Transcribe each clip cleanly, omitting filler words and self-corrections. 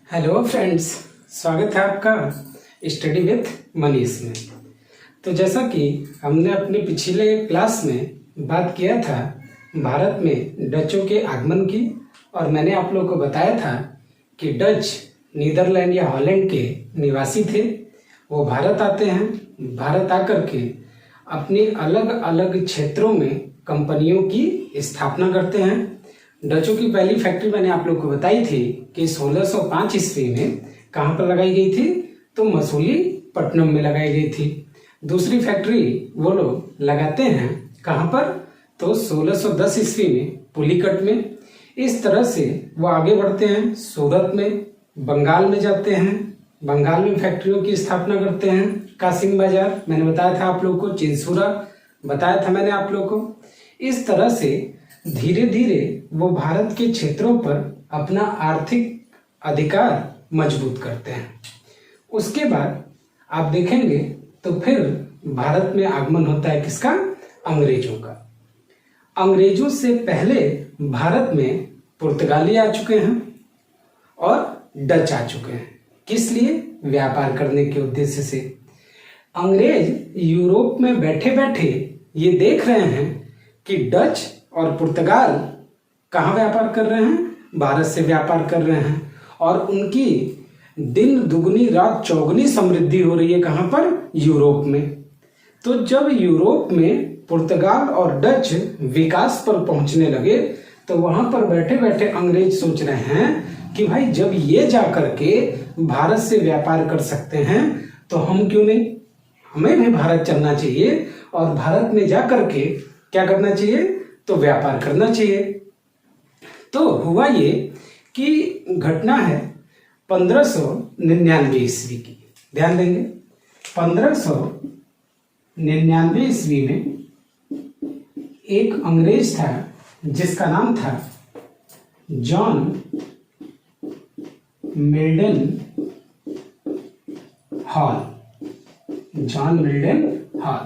Hello friends, स्वागत है आपका स्टडी विथ मनीष में। तो जैसा कि हमने अपने पिछले क्लास में बात किया था भारत में डचों के आगमन की, और मैंने आप लोगों को बताया था कि डच नीदरलैंड या हॉलैंड के निवासी थे। वो भारत आते हैं, भारत आकर के अपनी अलग अलग क्षेत्रों में कंपनियों की स्थापना करते हैं। डचों की पहली फैक्ट्री मैंने आप लोग को बताई थी कि 1605 ईस्वी में कहाँ पर लगाई गई थी, तो मसूलीपट्टनम में लगाई गई थी। दूसरी फैक्ट्री वो लोग लगाते हैं कहाँ पर, तो 1610 ईस्वी में पुलिकट में। इस तरह से वो आगे बढ़ते हैं, सूरत में, बंगाल में जाते हैं, बंगाल में फैक्ट्रियों की स्थापना करते हैं। कासिम बाजार मैंने बताया था आप लोग को, चिंसूरा बताया था मैंने आप लोग को। इस तरह से धीरे धीरे वो भारत के क्षेत्रों पर अपना आर्थिक अधिकार मजबूत करते हैं। उसके बाद आप देखेंगे तो फिर भारत में आगमन होता है किसका, अंग्रेजों का। अंग्रेजों से पहले भारत में पुर्तगाली आ चुके हैं और डच आ चुके हैं। किस लिए? व्यापार करने के उद्देश्य से। अंग्रेज यूरोप में बैठे बैठे ये देख रहे हैं कि डच और पुर्तगाल कहाँ व्यापार कर रहे हैं, भारत से व्यापार कर रहे हैं, और उनकी दिन दुगनी रात चौगुनी समृद्धि हो रही है कहाँ पर, यूरोप में। तो जब यूरोप में पुर्तगाल और डच विकास पर पहुंचने लगे तो वहां पर बैठे बैठे अंग्रेज सोच रहे हैं कि भाई जब ये जा करके भारत से व्यापार कर सकते हैं तो हम क्यों नहीं, हमें भी भारत चलना चाहिए और भारत में जा करके क्या करना चाहिए, तो व्यापार करना चाहिए। तो हुआ ये कि घटना है 1599 ईस्वी की, ध्यान देंगे। 1599 ईस्वी में एक अंग्रेज था जिसका नाम था जॉन मिल्डन हॉल। जॉन मिल्डन हॉल,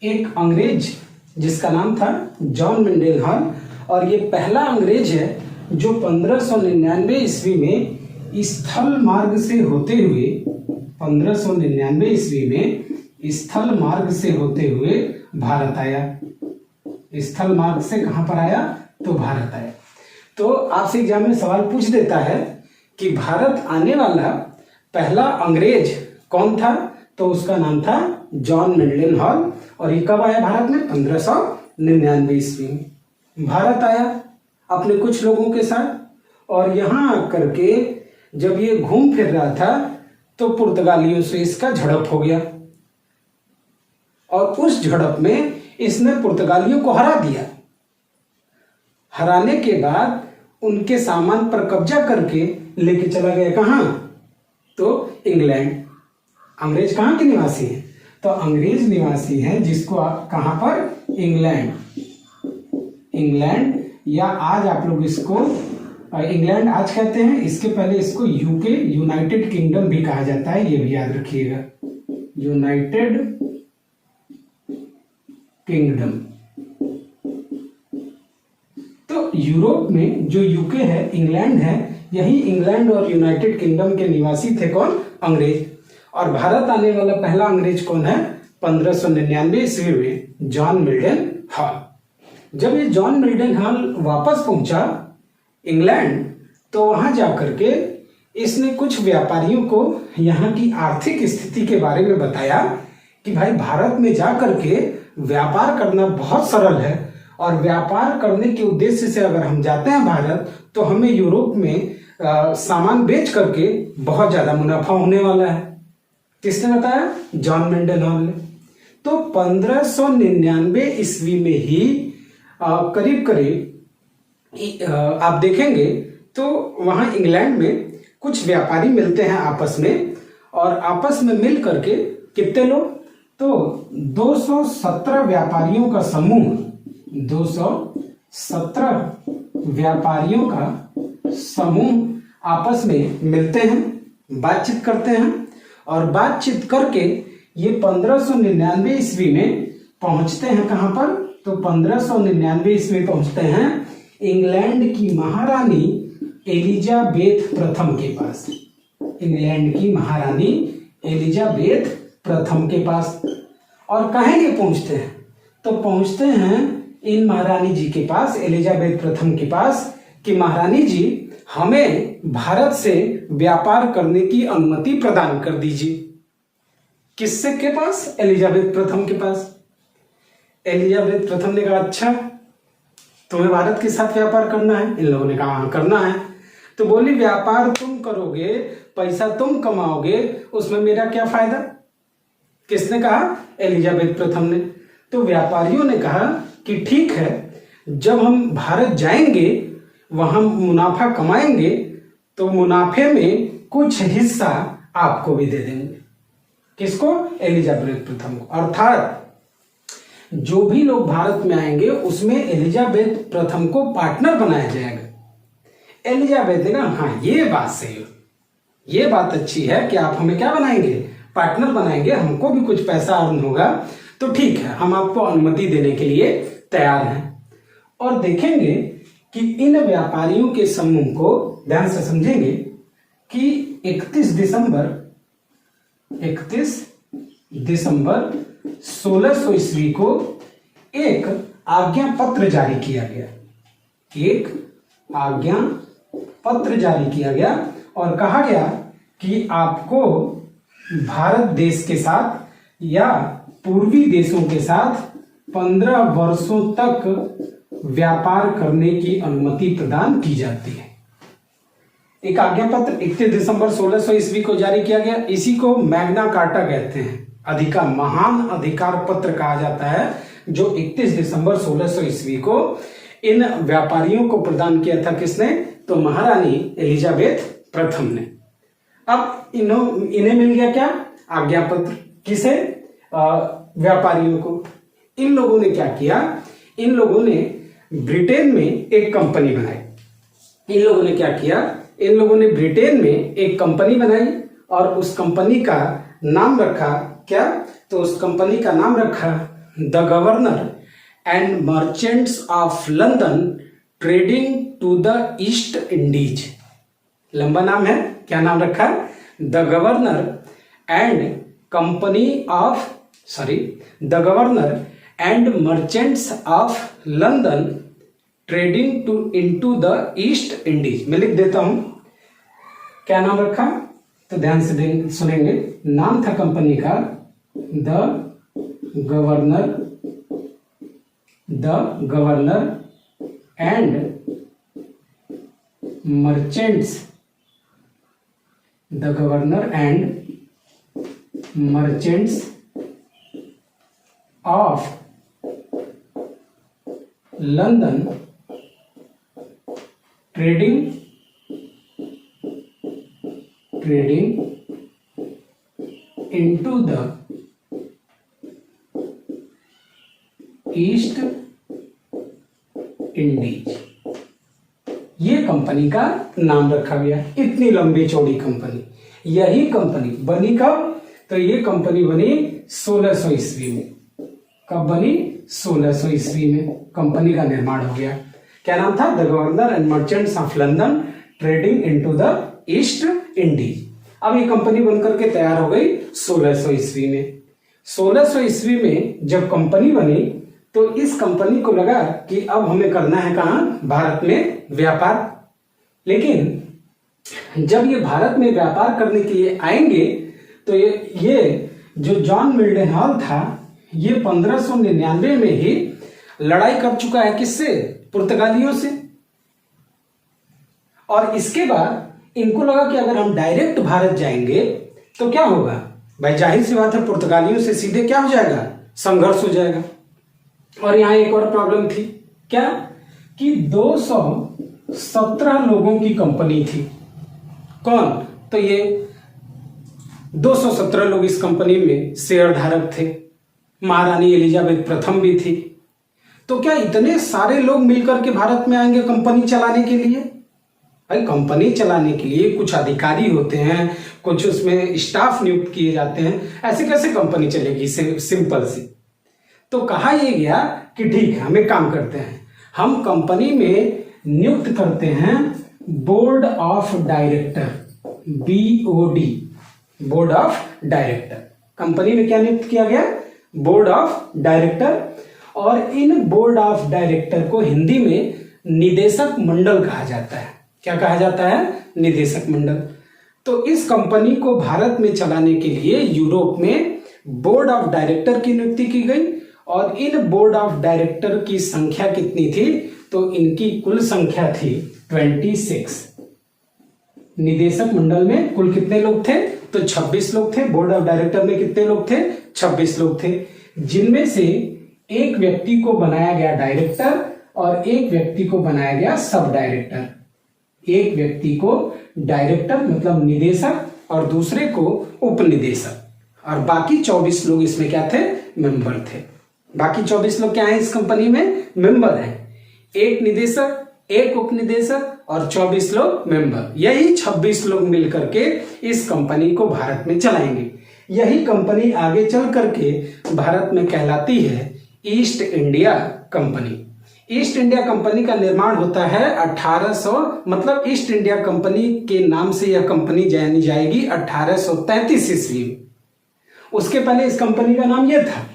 एक अंग्रेज जिसका नाम था जॉन मिल्डन हॉल, और ये पहला अंग्रेज है जो 1599 ईस्वी में स्थल मार्ग से होते हुए 1599 ईस्वी में स्थल मार्ग से होते हुए भारत आया। स्थल मार्ग से कहां पर आया, तो भारत आया। तो आपसे एग्जाम में सवाल पूछ देता है कि भारत आने वाला पहला अंग्रेज कौन था, तो उसका नाम था जॉन मिल्डन हॉल। और ये कब आया भारत में, 1599 ईस्वी में भारत आया अपने कुछ लोगों के साथ। और यहां आकर के जब ये घूम फिर रहा था तो पुर्तगालियों से इसका झड़प हो गया, और उस झड़प में इसने पुर्तगालियों को हरा दिया। हराने के बाद उनके सामान पर कब्जा करके लेके चला गया कहां, तो इंग्लैंड। अंग्रेज कहां के निवासी हैं, तो अंग्रेज निवासी हैं जिसको आप कहां पर, इंग्लैंड। इंग्लैंड, या आज आप लोग इसको इंग्लैंड आज कहते हैं, इसके पहले इसको यूके यूनाइटेड किंगडम भी कहा जाता है, ये भी याद रखिएगा, यूनाइटेड किंगडम। तो यूरोप में जो यूके है, इंग्लैंड है, यही इंग्लैंड और यूनाइटेड किंगडम के निवासी थे कौन, अंग्रेज। और भारत आने वाला पहला अंग्रेज कौन है, 1599 ईस्वी में जॉन मिल्डन हॉल। जब ये जॉन मिल्डन हॉल वापस पहुंचा इंग्लैंड, तो वहां जाकर के इसने कुछ व्यापारियों को यहाँ की आर्थिक स्थिति के बारे में बताया कि भाई भारत में जाकर के व्यापार करना बहुत सरल है, और व्यापार करने के उद्देश्य से अगर हम जाते हैं भारत तो हमें यूरोप में सामान बेच करके बहुत ज्यादा मुनाफा होने वाला है। किसने बताया, जॉन मिल्डन हॉल ने। तो 1599 ईस्वी में ही करीब करीब आप देखेंगे तो वहां इंग्लैंड में कुछ व्यापारी मिलते हैं आपस में, और आपस में मिल करके कितने लोग, तो 217 व्यापारियों का समूह, 217 व्यापारियों का समूह आपस में मिलते हैं, बातचीत करते हैं, और बातचीत करके ये 1599 ईस्वी में पहुंचते हैं कहां पर, तो 1599 ईस्वी में पहुंचते हैं इंग्लैंड की महारानी एलिजाबेथ प्रथम के पास। इंग्लैंड की महारानी एलिजाबेथ प्रथम के पास। और कहाँ ये पहुंचते हैं? तो पहुंचते हैं इन महारानी जी के पास, एलिजाबेथ प्रथम के पास, कि महारानी जी हमें भारत से व्यापार करने की अनुमति प्रदान कर दीजिए। किससे के पास? एलिजाबेथ प्रथम के पास। एलिजाबेथ प्रथम ने कहा अच्छा तुम्हें भारत के साथ व्यापार करना है? इन लोगों ने कहा हाँ करना है। तो बोली व्यापार तुम करोगे, पैसा तुम कमाओगे, उसमें मेरा क्या फायदा? किसने कहा? एलिजाबेथ प्रथम ने। तो व्यापारियों ने कहा कि ठीक है, जब हम भारत जाएंगे वहां मुनाफा कमाएंगे तो मुनाफे में कुछ हिस्सा आपको भी दे देंगे। किसको? एलिजाबेथ प्रथम को। अर्थात जो भी लोग भारत में आएंगे उसमें एलिजाबेथ प्रथम को पार्टनर बनाया जाएगा। एलिजाबेथ ने कहा हाँ ये बात सही है, ये बात अच्छी है कि आप हमें क्या बनाएंगे? पार्टनर बनाएंगे, हमको भी कुछ पैसा अर्न होगा, तो ठीक है हम आपको अनुमति देने के लिए तैयार हैं। और देखेंगे कि इन व्यापारियों के समूह को ध्यान से समझेंगे कि 31 दिसंबर 1600 ईस्वी को एक आज्ञा पत्र जारी किया गया। एक आज्ञा पत्र जारी किया गया और कहा गया कि आपको भारत देश के साथ या पूर्वी देशों के साथ 15 वर्षों तक व्यापार करने की अनुमति प्रदान की जाती है। एक आज्ञा पत्र 31 दिसंबर 1600 ईस्वी को जारी किया गया। इसी को मैग्ना कार्टा कहते हैं, महान अधिकार पत्र कहा जाता है, जो 31 दिसंबर 1600 ईस्वी को इन व्यापारियों को प्रदान किया था। किसने? तो महारानी एलिजाबेथ प्रथम ने। अब इन्हें मिल गया क्या? आज्ञा पत्र। किसे? व्यापारियों को। इन लोगों ने क्या किया? इन लोगों ने ब्रिटेन में एक कंपनी बनाई। इन लोगों ने क्या किया? इन लोगों ने ब्रिटेन में एक कंपनी बनाई और उस कंपनी का नाम रखा क्या? तो उस कंपनी का नाम रखा the governor and merchants of London trading to the East Indies. लंबा नाम है, क्या नाम रखा? The governor and merchants of London trading into the East Indies. मैं लिख देता हूं क्या नाम रखा, तो ध्यान से सुनेंगे। नाम था कंपनी का the governor and merchants of London trading into the East Indies. ये कंपनी का नाम रखा गया। इतनी लंबी चौड़ी कंपनी। यही कंपनी बनी कब? तो ये कंपनी बनी 1600 ईस्वी में। कब बनी? 1600 ईस्वी में कंपनी का निर्माण हो गया। क्या नाम था? The governor and merchants of London trading into the East Indies. अब ये कंपनी बनकर के तैयार हो गई 1600 ईस्वी में। 1600 ईस्वी में जब कंपनी बनी तो इस कंपनी को लगा कि अब हमें करना है कहां? भारत में व्यापार। लेकिन जब ये भारत में व्यापार करने के लिए आएंगे तो ये जो जॉन मिल्टन हॉल था, ये 1599 में ही लड़ाई कर चुका है। किससे? पुर्तगालियों से। और इसके बाद इनको लगा कि अगर हम डायरेक्ट भारत जाएंगे तो क्या होगा भाई? जाहिर सी बात है पुर्तगालियों से सीधे क्या हो जाएगा? संघर्ष हो जाएगा। और यहां एक और प्रॉब्लम थी। क्या? कि 217 लोगों की कंपनी थी। कौन? तो ये 217 लोग इस कंपनी में शेयर धारक थे। महारानी एलिजाबेथ प्रथम भी थी। तो क्या इतने सारे लोग मिलकर के भारत में आएंगे कंपनी चलाने के लिए? भाई कंपनी चलाने के लिए कुछ अधिकारी होते हैं, कुछ उसमें स्टाफ नियुक्त किए जाते हैं। ऐसे कैसे कंपनी चलेगी सिंपल सी? तो कहा यह गया कि ठीक है, हम एक काम करते हैं, हम कंपनी में नियुक्त करते हैं board of director. BOD, board of director. Company में क्या नियुक्त किया गया? Board of director. और इन बोर्ड ऑफ डायरेक्टर को हिंदी में निदेशक मंडल कहा जाता है। क्या कहा जाता है? निदेशक मंडल। तो इस कंपनी को भारत में चलाने के लिए यूरोप में बोर्ड ऑफ डायरेक्टर की नियुक्ति की गई। और इन बोर्ड ऑफ डायरेक्टर की संख्या कितनी थी? तो इनकी कुल संख्या थी 26। निदेशक मंडल में कुल कितने लोग थे? तो 26 लोग थे। बोर्ड ऑफ डायरेक्टर में कितने लोग थे? 26 लोग थे, जिनमें से एक व्यक्ति को बनाया गया डायरेक्टर और एक व्यक्ति को बनाया गया सब डायरेक्टर। एक व्यक्ति को डायरेक्टर मतलब निदेशक और दूसरे को उप निदेशक, और बाकी 24 लोग इसमें क्या थे? मेंबर थे। बाकी 24 लोग क्या है? इस कंपनी में मेंबर हैं। एक निदेशक, एक उप निदेशक और 24 लोग मेंबर। यही 26 लोग मिलकर के इस कंपनी को भारत में चलाएंगे। यही कंपनी आगे चल करके भारत में कहलाती है east India company. East India company का निर्माण होता है 1800, मतलब ईस्ट इंडिया कंपनी के नाम से यह कंपनी जानी जाएगी 1833 ईस्वी में। उसके पहले इस कंपनी का नाम यह था।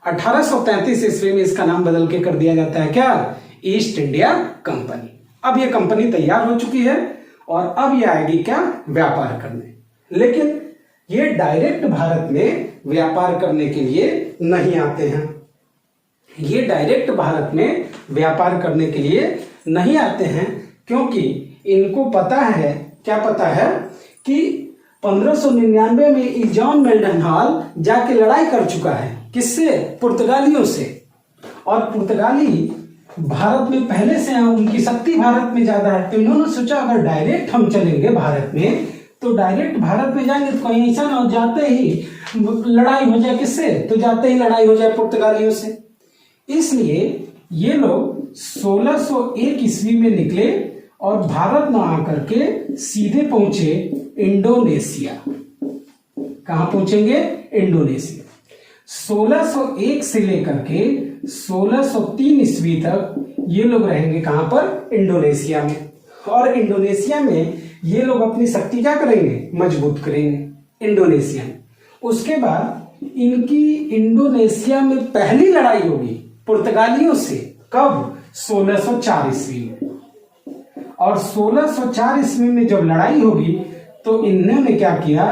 1833 ईस्वी में इसका नाम बदल के कर दिया जाता है क्या? East India company. अब यह कंपनी तैयार हो चुकी है और अब यह आएगी क्या? व्यापार करने। लेकिन ये डायरेक्ट भारत में व्यापार करने के लिए नहीं आते हैं। ये डायरेक्ट भारत में व्यापार करने के लिए नहीं आते हैं क्योंकि इनको पता है, क्या पता है कि 1599 में ई जॉन मेल्डनहॉल जाके लड़ाई कर चुका है। किससे? पुर्तगालियों से। और पुर्तगाली भारत में पहले से हैं, उनकी शक्ति भारत में ज्यादा है। तो इन्होंने सोचा अगर डायरेक्ट हम चलेंगे भारत में तो डायरेक्ट भारत में जाएंगे तो कहीं ऐसा ना हो जाते ही लड़ाई हो जाए। किससे? तो जाते ही लड़ाई हो जाए पुर्तगालियों से। इसलिए ये लोग 1601 ईस्वी में निकले और भारत में आकर के सीधे पहुंचे इंडोनेशिया। कहां पहुंचेंगे? इंडोनेशिया। 1601 से लेकर के 1603 ईस्वी तक ये लोग रहेंगे कहां पर? इंडोनेशिया में। और इंडोनेशिया में ये लोग अपनी शक्ति क्या करेंगे? मजबूत करेंगे इंडोनेशिया में। उसके बाद इनकी इंडोनेशिया में पहली लड़ाई होगी पुर्तगालियों से। कब? 1604 ईस्वी में। और 1604 ईस्वी में जब लड़ाई होगी तो इन्होंने क्या किया?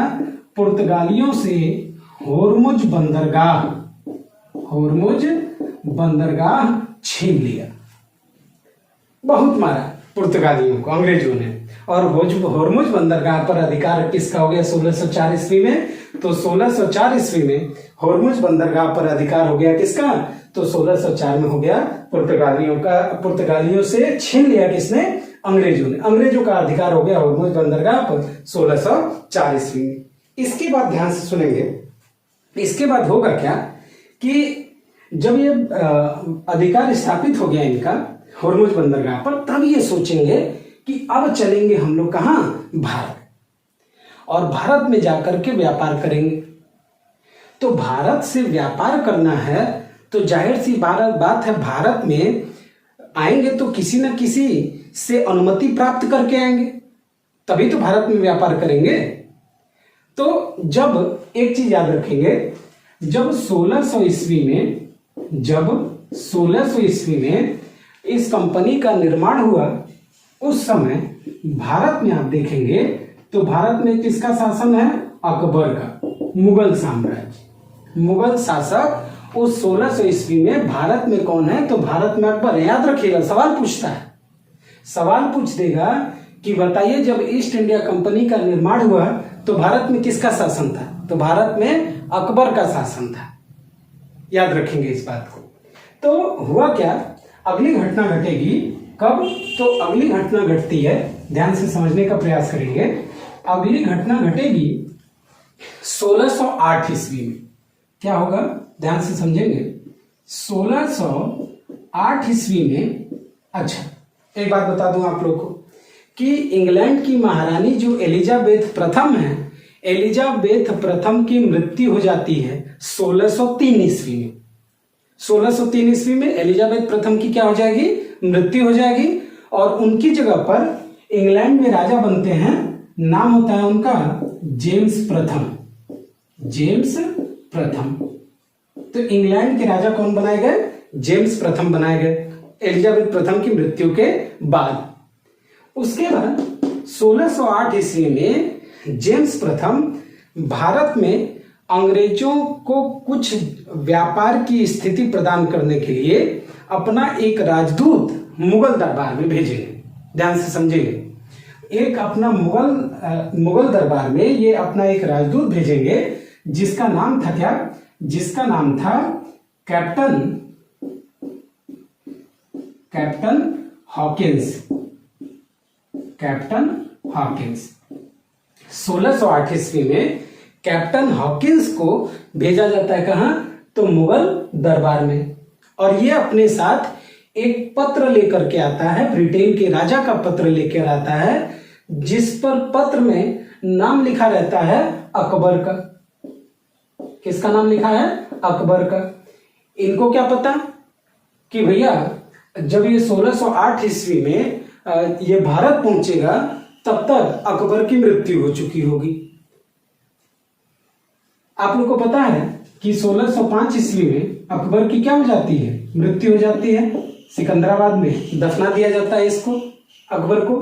पुर्तगालियों से होर्मुज बंदरगाह छीन लिया। बहुत मारा पुर्तगालियों को अंग्रेजों ने। और होर्मुज बंदरगाह पर अधिकार किसका हो गया 1604 ईस्वी में? तो 1604 ईस्वी में होर्मुज बंदरगाह पर अधिकार हो गया किसका? तो 1604 में हो गया पुर्तगालियों का। पुर्तगालियों से छीन लिया किसने? अंग्रेजों ने। अंग्रेजों का अधिकार हो गया होर्मुज बंदरगाह पर 1604 ईस्वी में। इसके बाद ध्यान से सुनेंगे, इसके बाद होगा क्या कि जब ये अधिकार स्थापित हो गया इनका होर्मुज बंदरगाह पर, तब ये सोचेंगे कि अब चलेंगे हम लोग कहां? भारत। और भारत में जाकर के व्यापार करेंगे। तो भारत से व्यापार करना है तो जाहिर सी बात है, भारत में आएंगे तो किसी न किसी से अनुमति प्राप्त करके आएंगे, तभी तो भारत में व्यापार करेंगे। तो जब एक चीज याद रखेंगे, जब 1600 ईस्वी में इस कंपनी का निर्माण हुआ, उस समय भारत में आप देखेंगे तो भारत में किसका शासन है? अकबर का, मुगल साम्राज्य। मुगल शासक उस 1600 ईस्वी में भारत में कौन है? तो भारत में अकबर है। याद रखिएगा, सवाल पूछता है, सवाल पूछ देगा कि बताइए जब ईस्ट इंडिया कंपनी का निर्माण हुआ तो भारत में किसका शासन था? तो भारत में अकबर का शासन था। याद रखेंगे इस बात को। तो हुआ क्या? अगली घटना घटेगी कब? तो अगली घटना घटती है, ध्यान से समझने का प्रयास करेंगे। अगली घटना घटेगी 1608 ईस्वी में। क्या होगा? ध्यान से समझेंगे। 1608 ईस्वी में, अच्छा एक बात बता दूं आप लोग को कि इंग्लैंड की महारानी जो एलिजाबेथ प्रथम है, एलिजाबेथ प्रथम की मृत्यु हो जाती है 1603 ईस्वी में। 1603 ईस्वी में एलिजाबेथ प्रथम की क्या हो जाएगी? मृत्यु हो जाएगी। और उनकी जगह पर इंग्लैंड में राजा बनते हैं नाम होता है उनका जेम्स प्रथम। जेम्स प्रथम। तो इंग्लैंड के राजा कौन बनाए गए? जेम्स प्रथम बनाए गए एलिजाबेथ प्रथम की मृत्यु के बाद। उसके बाद 1608 ईस्वी में जेम्स प्रथम भारत में अंग्रेजों को कुछ व्यापार की स्थिति प्रदान करने के लिए अपना एक राजदूत मुगल दरबार में भेजेंगे। ध्यान से समझेंगे। एक अपना मुगल दरबार में ये अपना एक राजदूत भेजेंगे जिसका नाम था क्या? जिसका नाम था कैप्टन हॉकिंस। कैप्टन हॉकिंस 1608 ईस्वी में कैप्टन हॉकिंस को भेजा जाता है कहां? तो मुगल दरबार में। और ये अपने साथ एक पत्र लेकर के आता है, ब्रिटेन के राजा का पत्र लेकर आता है, जिस पर पत्र में नाम लिखा रहता है अकबर का। किसका नाम लिखा है? अकबर का। इनको क्या पता कि भैया जब ये 1608 ईस्वी में ये भारत पहुंचेगा तब तक अकबर की मृत्यु हो चुकी होगी। आप लोग को पता है कि 1605 ईस्वी में अकबर की क्या हो जाती है? मृत्यु हो जाती है। सिकंदराबाद में दफना दिया जाता है इसको, अकबर को।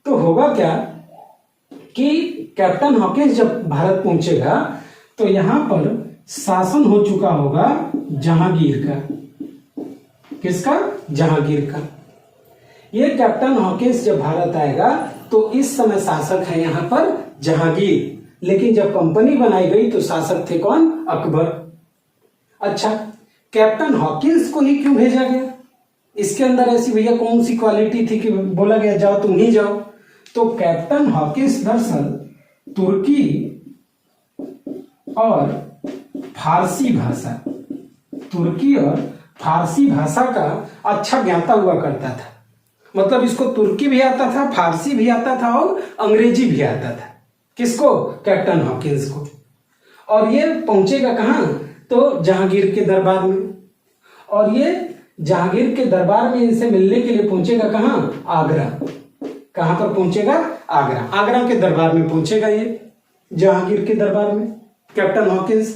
तो होगा क्या कि कैप्टन हॉकिंस जब भारत पहुंचेगा तो यहां पर शासन हो चुका होगा जहांगीर का। किसका? जहांगीर का। ये कैप्टन हॉकिंस जब भारत आएगा तो इस समय शासक है यहां पर जहांगीर, लेकिन जब कंपनी बनाई गई तो शासक थे कौन? अकबर। अच्छा, कैप्टन हॉकिंस को ही क्यों भेजा गया? इसके अंदर ऐसी भैया कौन सी क्वालिटी थी कि बोला गया जाओ तुम ही जाओ? तो कैप्टन हॉकिंस दरअसल तुर्की और फारसी भाषा, तुर्की और फारसी भाषा का अच्छा ज्ञाता हुआ करता था। मतलब इसको तुर्की भी आता था, फारसी भी आता था और अंग्रेजी भी आता था। किसको? कैप्टन हॉकिंस को। और ये पहुंचेगा कहां? तो जहांगीर के दरबार में। और ये जहांगीर के दरबार में इनसे मिलने के लिए पहुंचेगा कहां? आगरा। कहां पर पहुंचेगा? आगरा। आगरा के दरबार में पहुंचेगा ये, जहांगीर के दरबार में कैप्टन हॉकिंस।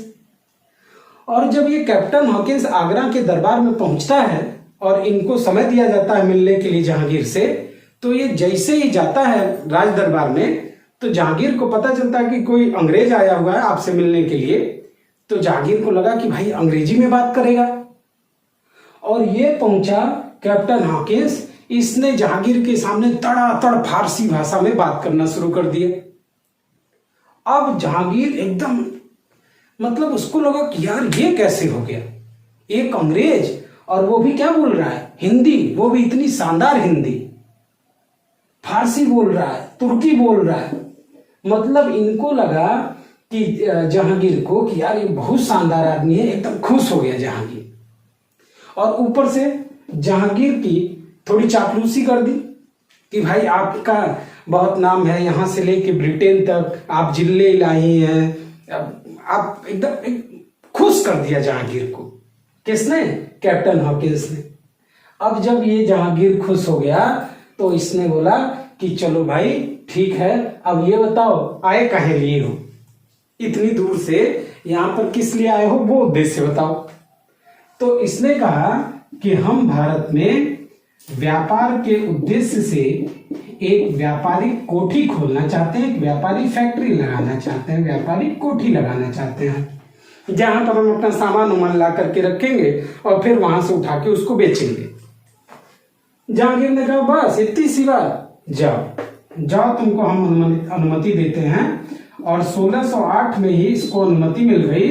और जब ये कैप्टन हॉकिंस आगरा के दरबार में पहुंचता है और इनको समय दिया जाता है मिलने के लिए जहांगीर से, तो ये जैसे ही जाता है राज दरबार में तो जहांगीर को पता चलता है कि कोई अंग्रेज आया हुआ है आपसे मिलने के लिए। तो जहांगीर को लगा कि भाई अंग्रेजी में बात करेगा, और ये पहुंचा कैप्टन हॉकिंस। इसने जहांगीर के सामने तड़ातड़ फारसी भाषा में बात करना शुरू कर दिया। अब जहांगीर एकदम मतलब उसको लगा कि यार ये कैसे हो गया? एक अंग्रेज और वो भी क्या बोल रहा है? हिंदी, वो भी इतनी शानदार हिंदी। फारसी बोल रहा है, तुर्की बोल रहा है। मतलब इनको लगा कि जहांगीर को कि यार ये बहुत शानदार आदमी है। एकदम खुश हो गया जहांगीर। और ऊपर से जहांगीर की थोड़ी चापलूसी कर दी कि भाई आपका बहुत नाम है, यहां से लेके ब्रिटेन तक आप जिले लाई हैं। आप एकदम खुश कर दिया जहांगीर को। किसने? कैप्टन हॉकिंस ने। अब जब ये जहांगीर खुश हो गया तो इसने बोला कि चलो भाई ठीक है, अब ये बताओ आए काहे लिए हो? इतनी दूर से यहां पर किस लिए आए हो? वो उद्देश्य बताओ। तो इसने कहा कि हम भारत में व्यापार के उद्देश्य से एक व्यापारिक कोठी खोलना चाहते हैं, एक व्यापारी फैक्ट्री लगाना चाहते हैं, व्यापारिक कोठी लगाना चाहते हैं, जहां पर हम अपना सामान उमान ला करके रखेंगे और फिर वहां से उठा के उसको बेचेंगे। जहांगीर ने कहा बस इतनी सी बात, जाओ जाओ, तुमको हम अनुमति देते हैं। और 1608 में ही इसको अनुमति मिल गई।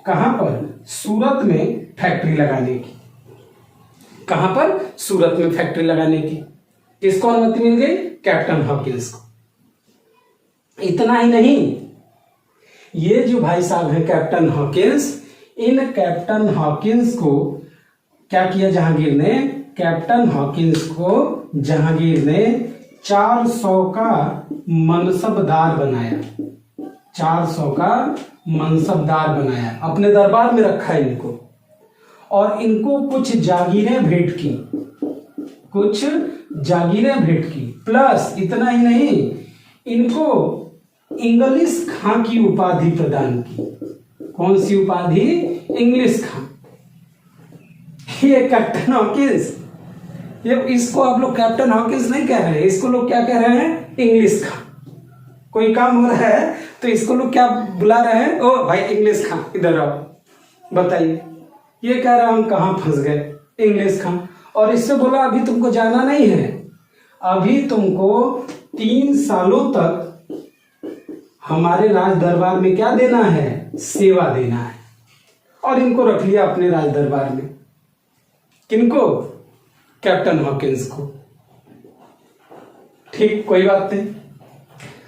कहां पर? सूरत में फैक्ट्री लगाने की। कहां पर? सूरत में फैक्ट्री लगाने की। किसको अनुमति मिल गई? कैप्टन हॉकिंस को। इतना ही नहीं, ये जो भाई साहब हैं captain Hawkins, in captain Hawkins को क्या किया जहांगीर ने? कैप्टन हॉकिंस को जहांगीर ने 400 का मनसबदार बनाया। 400 का मनसबदार बनाया, अपने दरबार में रखा इनको। और इनको कुछ जागीरें भेंट की, कुछ जागीरें भेंट की। प्लस इतना ही नहीं, इनको इंग्लिश खां की उपाधि प्रदान की। कौन सी उपाधि? इंग्लिश खां। ये कैप्टन हॉकिंस, ये इसको आप लोग कैप्टन हॉकिंस नहीं कह रहे हैं, इसको लोग क्या कह रहे हैं? इंग्लिश खां। कोई काम हो रहा है तो इसको लोग क्या बुला रहे हैं? ओ भाई इंग्लिश खां इधर आओ, बताइए। ये कह रहा हम कहां फंस गए? इंग्लिश खां। और इससे बोला अभी तुमको जाना नहीं है, अभी तुमको 3 सालों तक हमारे राज दरबार में क्या देना है? सेवा देना है। और इनको रख लिया अपने राज दरबार में। किनको? कैप्टन हॉकिंस को। ठीक, कोई बात नहीं।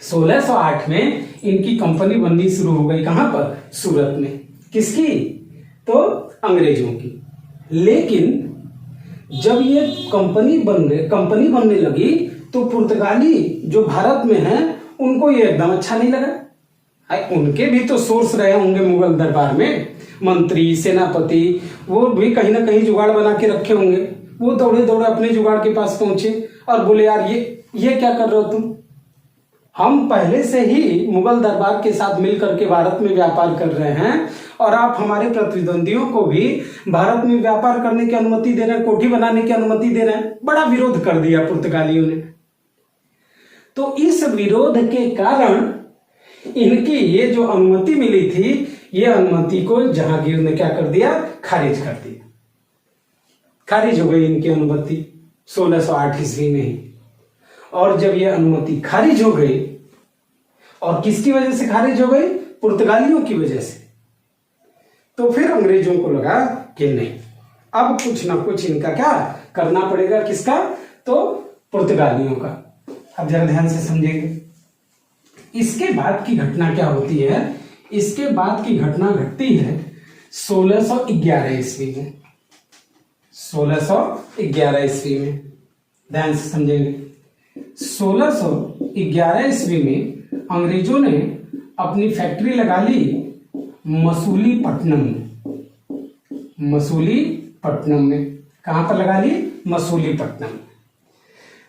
1608 में इनकी कंपनी बननी शुरू हो गई। कहां पर? सूरत में। किसकी? तो अंग्रेजों की। लेकिन जब ये कंपनी बनने लगी तो पुर्तगाली जो भारत में हैं उनको ये एकदम अच्छा नहीं लगा। उनके भी तो सोर्स रहे होंगे मुगल दरबार में, मंत्री, सेनापति, वो भी कहीं ना कहीं जुगाड़ बना के रखे होंगे। वो दौड़े दौड़े अपने जुगाड़ के पास पहुंचे और बोले यार ये क्या कर रहे हो तुम? हम पहले से ही मुगल दरबार के साथ मिलकर के भारत में व्यापार कर रहे हैं और आप हमारे प्रतिद्वंदियों को भी भारत में व्यापार करने की अनुमति दे रहे हैं, कोठी बनाने की अनुमति दे रहे हैं। बड़ा विरोध कर दिया पुर्तगालियों ने। तो इस विरोध के कारण इनकी ये जो अनुमति मिली थी, ये अनुमति को जहांगीर ने क्या कर दिया? खारिज कर दिया। खारिज हो गई इनकी अनुमति 1608 ईस्वी में ही। और जब ये अनुमति खारिज हो गई, और किसकी वजह से खारिज हो गई? पुर्तगालियों की वजह से। तो फिर अंग्रेजों को लगा कि नहीं, अब कुछ ना कुछ इनका क्या करना पड़ेगा। किसका? तो पुर्तगालियों का। अब जरा ध्यान से समझेंगे। इसके बाद की घटना क्या होती है? इसके बाद की घटना घटती है 1611 ईस्वी में। 1611 ईस्वी में ध्यान से समझेंगे। 1611 ईस्वी में अंग्रेजों ने अपनी फैक्ट्री लगा ली मसूलीपट्टनम में। मसूलीपट्टनम में कहां पर लगा ली? मसूलीपट्टनम।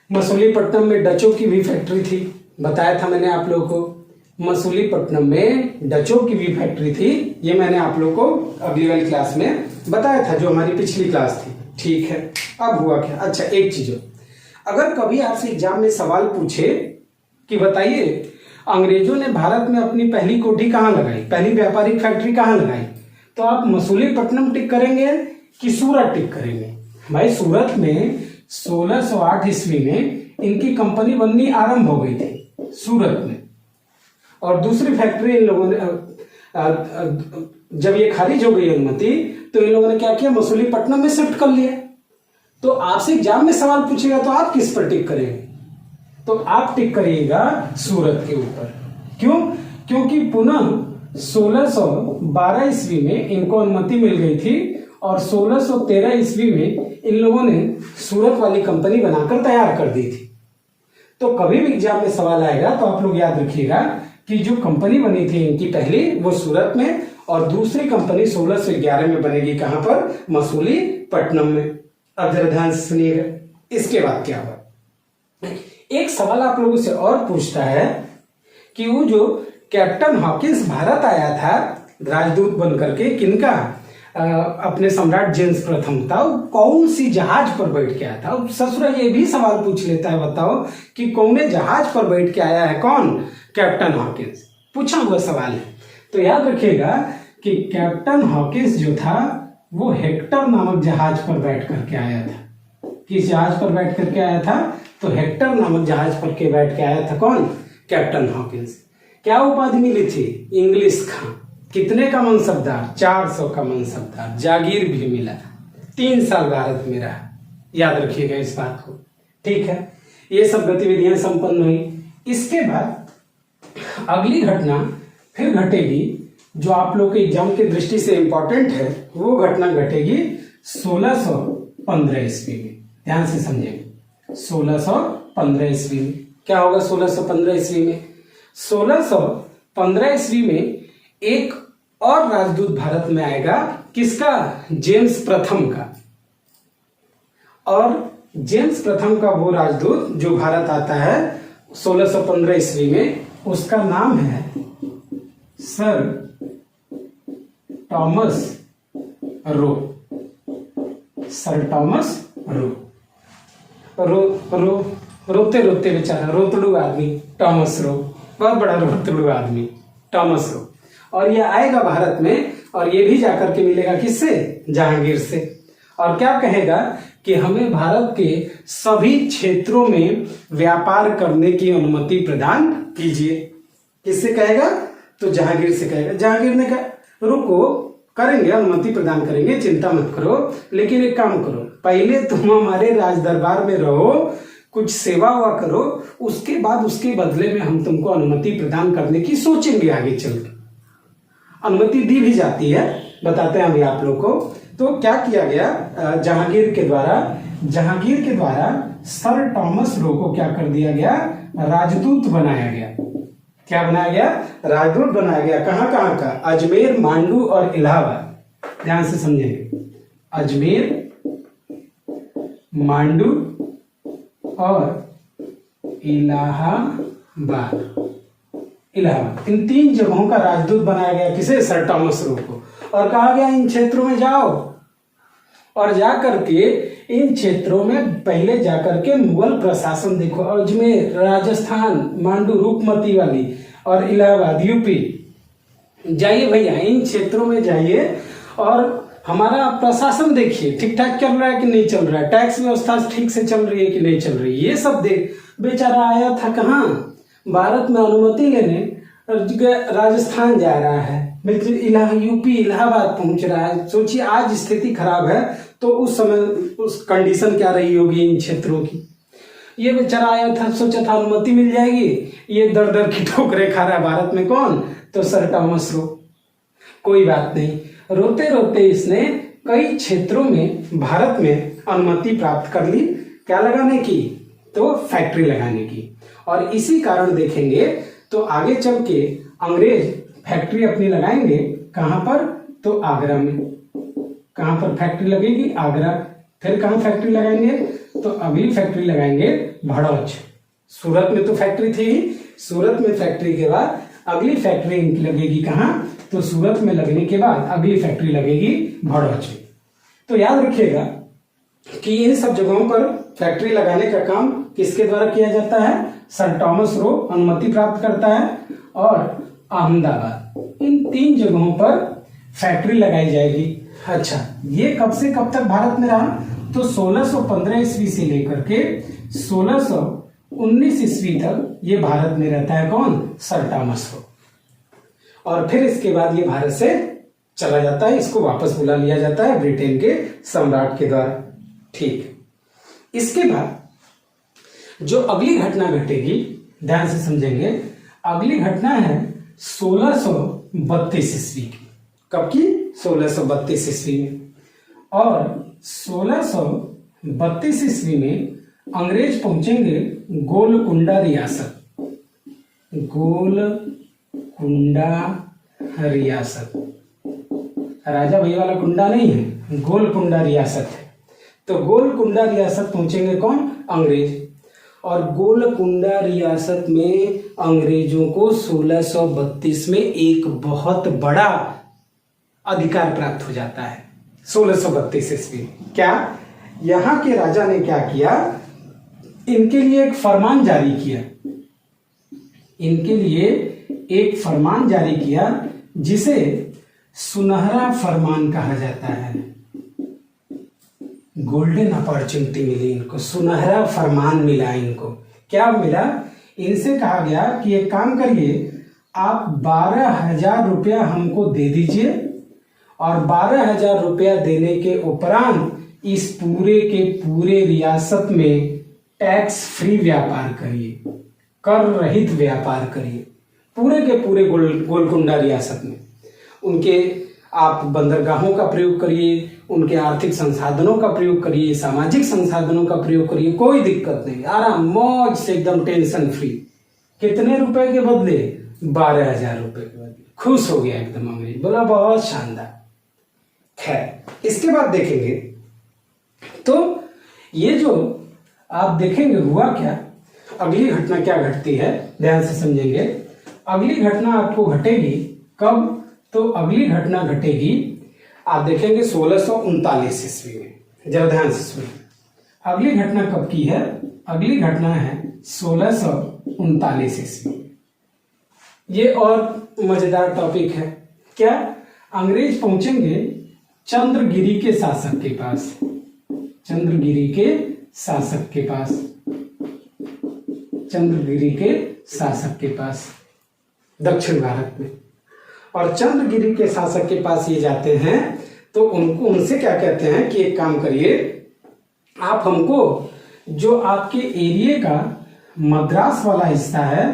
मसूलीपट्टनम में डचों की भी फैक्ट्री थी, बताया था मैंने आप लोगों को। मसूलीपट्टनम में डचों की भी फैक्ट्री थी, ये मैंने आप लोगों को अगली वाली क्लास में बताया था, जो हमारी पिछली क्लास थी। ठीक है, अब हुआ क्या? अच्छा, एक चीज, अगर कभी आपसे एग्जाम में सवाल पूछे कि बताइए अंग्रेजों ने भारत में अपनी पहली कोठी कहां लगाई, पहली व्यापारिक फैक्ट्री कहां लगाई, तो आप मसूलीपट्टनम टिक करेंगे कि सूरत टिक करेंगे? भाई सूरत में 1608 ईस्वी में इनकी कंपनी बननी आरंभ हो गई थी सूरत में। और दूसरी फैक्ट्री इन लोगों ने जब ये खारिज हो गई अनुमति, तो इन लोगों ने क्या किया? मसूलीपट्टनम में शिफ्ट कर लिया। तो आपसे एग्जाम में सवाल पूछेगा तो आप किस पर टिक करेंगे? तो आप टिक करिएगा सूरत के ऊपर। क्यों? क्योंकि पुनः 1612 ईस्वी में इनको अनुमति मिल गई थी और 1613 ईस्वी में इन लोगों ने सूरत वाली कंपनी बनाकर तैयार कर दी थी। तो कभी भी एग्जाम में सवाल आएगा तो आप लोग याद रखिएगा कि जो कंपनी बनी थी इनकी पहली, वो सूरत में, और दूसरी कंपनी 1611 में बनेगी। कहां पर? मसूलीपट्टनम में। अब जरा ध्यान से सुनिएगा, इसके बाद क्या हुआ। एक सवाल आप लोगों से और पूछता है कि वो जो कैप्टन हॉकिंस भारत आया था राजदूत बन करके, किनका? अपने सम्राट जेम्स प्रथम था, वो कौन सी जहाज पर बैठ के आया था? ससुरा ये भी सवाल पूछ लेता है, बताओ कि कौन जहाज पर बैठ के आया है? कौन? Captain Hawkins. पूछा हुआ सवाल है। तो याद रखिएगा कि कैप्टन हॉकिंस जो था वो हेक्टर नामक जहाज पर बैठ करके आया था। किस जहाज पर बैठ करके आया था? तो हेक्टर नामक जहाज पर के बैठ के आया था। कौन? Captain Hawkins. क्या उपाधि मिली थी? इंग्लिश खां। कितने का मनसबदार? 400 का मनसबदार। जागीर भी मिला। 3 साल भारत में रहा। याद रखिएगा इस बात को। ठीक है, ये सब गतिविधियां संपन्न हुई। इसके बाद अगली घटना फिर घटेगी, जो आप लोग के एग्जाम की दृष्टि से इंपॉर्टेंट है। वो घटना घटेगी 1615 ईस्वी में। ध्यान से समझेंगे। 1615 ईस्वी में क्या होगा? 1615 ईस्वी में 1615 ईस्वी में एक और राजदूत भारत में आएगा। किसका? जेम्स प्रथम का। और जेम्स प्रथम का वो राजदूत जो भारत आता है 1615 ईस्वी में, उसका नाम है sir Thomas Roe. Sir Thomas Roe. रोते रोते बेचारा रोतड़ू आदमी टॉमस रो, बहुत बड़ा रोतड़ू आदमी टॉमस रो। और ये आएगा भारत में, और ये भी जाकर के मिलेगा किससे? जहांगीर से। और क्या कहेगा कि हमें भारत के सभी क्षेत्रों में व्यापार करने की अनुमति प्रदान कीजिए। किससे कहेगा? तो जहांगीर से कहेगा। जहांगीर ने कहा रुको, करेंगे, अनुमति प्रदान करेंगे, चिंता मत करो, लेकिन एक काम करो, पहले तुम हमारे राज दरबार में रहो, कुछ सेवा हुआ करो, उसके बाद उसके बदले में हम तुमको अनुमति प्रदान करने की सोचेंगे आगे चल के। अनुमति दी भी जाती है, बताते हैं अभी आप लोग को। तो क्या किया गया? जहांगीर के द्वारा सर टॉमस रो को क्या कर दिया गया? राजदूत बनाया गया। क्या बनाया गया? राजदूत बनाया गया। कहां कहां का? अजमेर, मांडू और इलाहाबाद। ध्यान से समझेंगे, अजमेर, मांडू और इलाहाबाद। इन 3 जगहों का राजदूत बनाया गया। किसे? सर टॉमस रो को। और कहा गया इन क्षेत्रों में जाओ, और जाकर के इन क्षेत्रों में पहले जाकर के मुगल प्रशासन देखो। अजमेर, राजस्थान, मांडू, रूपमती वाली और इलाहाबाद, यूपी, जाइए भैया, इन क्षेत्रों में जाइए और हमारा प्रशासन देखिए ठीक ठाक चल रहा है कि नहीं चल रहा है, टैक्स व्यवस्था ठीक से चल रही है कि नहीं चल रही है, ये सब देख। बेचारा आया था कहाँ? भारत में अनुमति लेने, राजस्थान जा रहा है, यूपी इलाहाबाद पहुंच रहा है। सोचिए आज स्थिति खराब है तो उस समय उस कंडीशन क्या रही होगी इन क्षेत्रों की। ये बेचारा आया था, सोचा था अनुमति मिल जाएगी, ये दर दर की ठोकरें खा रहा है भारत में। कौन? तो सर टॉमस रो। कोई बात नहीं, रोते रोते इसने कई क्षेत्रों में भारत में अनुमति प्राप्त कर ली। क्या लगाने की? तो फैक्ट्री लगाने की। और इसी कारण देखेंगे तो आगे चल के अंग्रेज फैक्ट्री अपनी लगाएंगे। कहां पर? तो आगरा में। कहां पर फैक्ट्री लगेगी? आगरा। फिर कहां फैक्ट्री लगाएंगे? तो अगली फैक्ट्री लगाएंगे भड़ौच। सूरत में तो फैक्ट्री थी ही, सूरत में फैक्ट्री के बाद अगली फैक्ट्री इनकी लगेगी कहां? तो सूरत में लगने के बाद अगली फैक्ट्री लगेगी भड़ौच में। तो याद रखिएगा कि इन सब जगहों पर फैक्ट्री लगाने का काम किसके द्वारा किया जाता है? सर टॉमस रो अनुमति प्राप्त करता है। और अहमदाबाद, इन 3 जगहों पर फैक्ट्री लगाई जाएगी। अच्छा, ये कब से कब तक भारत में रहा? तो 1615 ईस्वी से लेकर के 1619 ईस्वी तक ये भारत में रहता है। कौन? Sir Thomas Roe. और फिर इसके बाद ये भारत से चला जाता है, इसको वापस बुला लिया जाता है ब्रिटेन के सम्राट के द्वारा। ठीक, इसके बाद जो अगली घटना घटेगी, ध्यान से समझेंगे, अगली घटना है 1632 ईस्वी की। कब की? 1632 ईस्वी में। और 1632 ईस्वी में अंग्रेज पहुंचेंगे गोलकुंडा रियासत। गोलकुंडा रियासत, राजा भैया वाला कुंडा नहीं है, गोलकुंडा रियासत है। तो गोलकुंडा रियासत पहुंचेंगे कौन? अंग्रेज। और गोलकुंडा रियासत में अंग्रेजों को 1632 में एक बहुत बड़ा अधिकार प्राप्त हो जाता है। 1632 ईस्वी में क्या? यहां के राजा ने क्या किया? इनके लिए एक फरमान जारी किया। इनके लिए एक फरमान जारी किया जिसे सुनहरा फरमान कहा जाता है। गोल्डन अपॉर्चुनिटी मिली इनको, सुनहरा फरमान मिला इनको। क्या मिला? इनसे कहा गया कि एक काम करिए, आप 12,000 रुपया हमको दे दीजिए और 12,000 रुपया देने के उपरांत इस पूरे के पूरे रियासत में टैक्स फ्री व्यापार करिए, कर रहित व्यापार करिए पूरे के पूरे गोलकुंडा रियासत में। उनके आप बंदरगाहों का प्रयोग करिए, उनके आर्थिक संसाधनों का प्रयोग करिए, सामाजिक संसाधनों का प्रयोग करिए, कोई दिक्कत नहीं, आराम मौज से एकदम टेंशन फ्री। कितने रुपए के बदले? 12,000 रुपए के बदले। खुश हो गया एकदम अंग्रेज, बोला बहुत शानदार। खैर, इसके बाद देखेंगे तो ये जो आप देखेंगे हुआ क्या, अगली घटना क्या घटती है, ध्यान से समझेंगे। अगली घटना आपको घटेगी कब, तो अगली घटना घटेगी आप देखेंगे 1639 ईस्वी में। जरा ध्यान से सुनिए, अगली घटना कब की है, अगली घटना है 1639 ईस्वी। ये और मजेदार टॉपिक है। क्या, अंग्रेज पहुंचेंगे चंद्रगिरी के शासक के पास, चंद्रगिरी के शासक के पास, चंद्रगिरी के शासक के पास दक्षिण भारत में। और चंद्रगिरी के शासक के पास ये जाते हैं तो उनसे क्या कहते हैं कि एक काम करिए, आप हमको जो आपके एरिया का मद्रास वाला हिस्सा है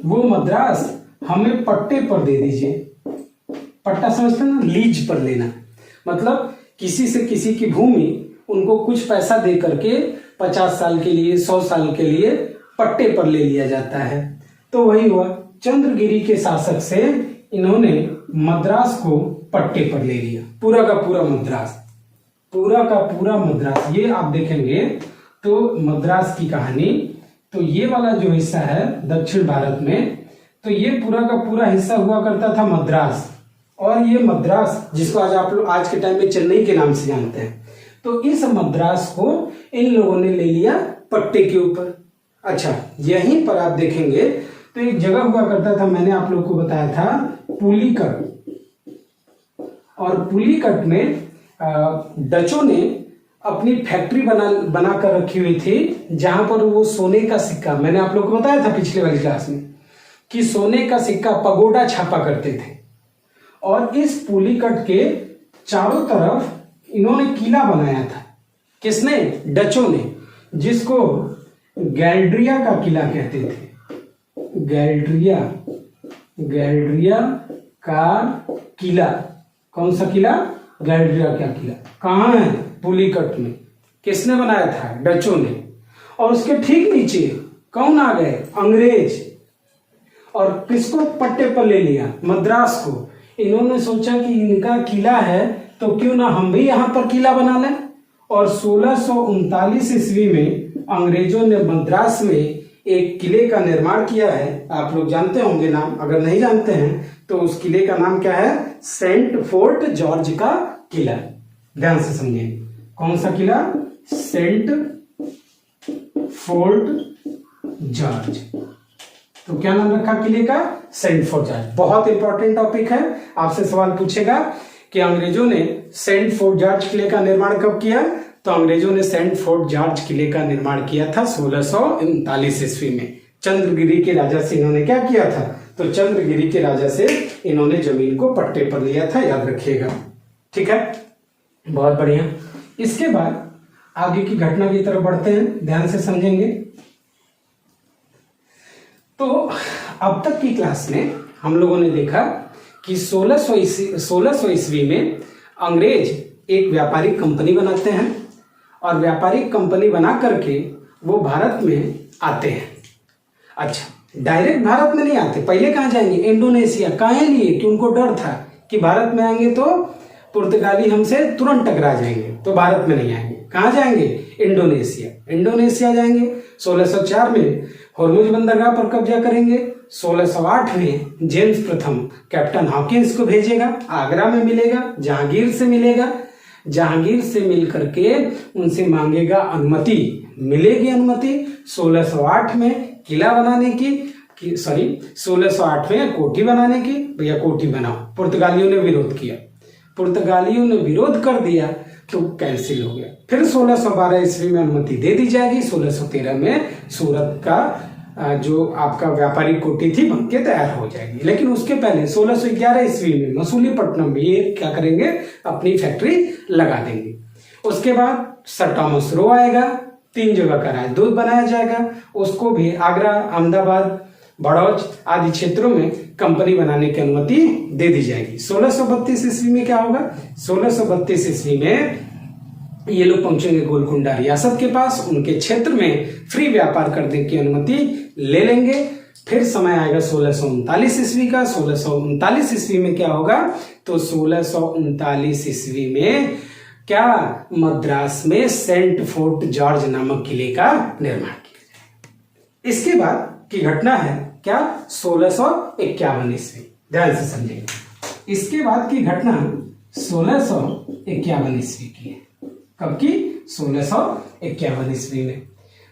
वो मद्रास हमें पट्टे पर दे दीजिए। पट्टा समझते हैं ना, लीज पर लेना, मतलब किसी से किसी की भूमि उनको कुछ पैसा दे करके 50 साल के लिए 100 साल के लिए पट्टे पर ले लिया जाता है। तो वही हुआ, चंद्रगिरी के शासक से इन्होंने मद्रास को पट्टे पर ले लिया, पूरा का पूरा मद्रास, पूरा का पूरा मद्रास। ये आप देखेंगे तो मद्रास की कहानी, तो ये वाला जो हिस्सा है दक्षिण भारत में, तो ये पूरा का पूरा हिस्सा हुआ करता था मद्रास। और ये मद्रास जिसको आज आप लोग आज के टाइम में चेन्नई के नाम से जानते हैं, तो इस मद्रास को इन लोगों ने ले लिया पट्टे के ऊपर। अच्छा, यहीं पर आप देखेंगे तो एक जगह हुआ करता था, मैंने आप लोग को बताया था, पुलिकट। और पुलिकट में डचों ने अपनी फैक्ट्री बना कर रखी हुई थी, जहां पर वो सोने का सिक्का, मैंने आप लोग को बताया था पिछले वाली क्लास में कि सोने का सिक्का पगोडा छापा करते थे। और इस पुलिकट के चारों तरफ इन्होंने किला बनाया था। किसने? डचों ने, जिसको गैल्ड्रिया का किला कहते थे। गैल्ड्रिया, गैल्ड्रिया का किला। कौन सा किला? गैल्ड्रिया का किला। कहाँ है? पुलिकट में। किसने बनाया था? डचों ने। और उसके ठीक नीचे कौन आ गए? अंग्रेज। और किसको पट्टे पर ले लिया? मद्रास को। इन्होंने सोचा कि इनका किला है तो क्यों ना हम भी यहां पर किला बना लें। और 1639 ईस्वी में अंग्रेजों ने मद्रास में एक किले का निर्माण किया है। आप लोग जानते होंगे नाम, अगर नहीं जानते हैं तो उस किले का नाम क्या है? सेंट फोर्ट जॉर्ज का किला। ध्यान से समझिए, कौन सा किला? Saint Fort George. तो क्या नाम रखा किले का? Saint Fort George. बहुत इंपॉर्टेंट टॉपिक है, आपसे सवाल पूछेगा कि अंग्रेजों ने सेंट फोर्ट जॉर्ज किले का निर्माण कब किया? तो अंग्रेजों ने सेंट फोर्ट जॉर्ज किले का निर्माण किया था 1639 ईस्वी में। चंद्रगिरी के राजा से इन्होंने क्या किया था? तो चंद्रगिरी के राजा से इन्होंने जमीन को पट्टे पर लिया था, याद रखिएगा। ठीक है, बहुत बढ़िया। इसके बाद आगे की घटना की तरफ बढ़ते हैं, ध्यान से समझेंगे। तो अब तक की क्लास में हम लोगों ने देखा कि 1600 ईस्वी में अंग्रेज एक व्यापारिक कंपनी बनाते हैं और व्यापारिक कंपनी बना करके वो भारत में आते हैं। अच्छा, डायरेक्ट भारत में नहीं आते, पहले कहाँ जाएंगे? इंडोनेशिया। काहे लिए? कि उनको डर था कि भारत में आएंगे तो पुर्तगाली हमसे तुरंत टकरा जाएंगे, तो भारत में नहीं आएंगे। कहाँ जाएंगे? इंडोनेशिया। इंडोनेशिया जाएंगे। 1604 में हॉर्मुज बंदरगाह पर कब्जा करेंगे। 1608 में जेम्स प्रथम कैप्टन हॉकिंस को भेजेगा, आगरा में मिलेगा, जहांगीर से मिलेगा। जहांगीर से मिल करके उनसे मांगेगा अनुमति, मिलेगी अनुमति 1608 में किला बनाने की, 1608 में कोठी बनाने की। भैया कोठी बनाओ। पुर्तगालियों ने विरोध किया, पुर्तगालियों ने विरोध कर दिया तो कैंसिल हो गया। फिर 1612 ईस्वी में अनुमति दे दी जाएगी। 1613 में सूरत का जो आपका व्यापारिक कोठी थी बनके तैयार हो जाएगी। लेकिन उसके पहले 1611 ईस्वी में मसूलीपट्टनम में ये क्या करेंगे? अपनी फैक्ट्री लगा देंगे। उसके बाद सर टॉमस रो आएगा, 3 जगह का राजदूत बनाया जाएगा। उसको भी आगरा, अहमदाबाद, बड़ौच आदि क्षेत्रों में कंपनी बनाने की अनुमति दे दी जाएगी। 1632 ईस्वी में क्या होगा? 1632 ईस्वी में ये लोग पहुंचेंगे गोलकुंडा रियासत के पास, उनके क्षेत्र में फ्री व्यापार करने की अनुमति ले लेंगे। फिर समय आएगा 1639 ईस्वी का। 1639 ईस्वी में क्या होगा? तो 1639 ईस्वी में क्या? मद्रास में सेंट फोर्ट जॉर्ज नामक किले का निर्माण किया जाएगा। इसके बाद की घटना है क्या, 1651 ईस्वी। ध्यान से समझेंगे। इसके बाद की घटना 1651 ईस्वी की है। कब की, 1651 ईस्वी में।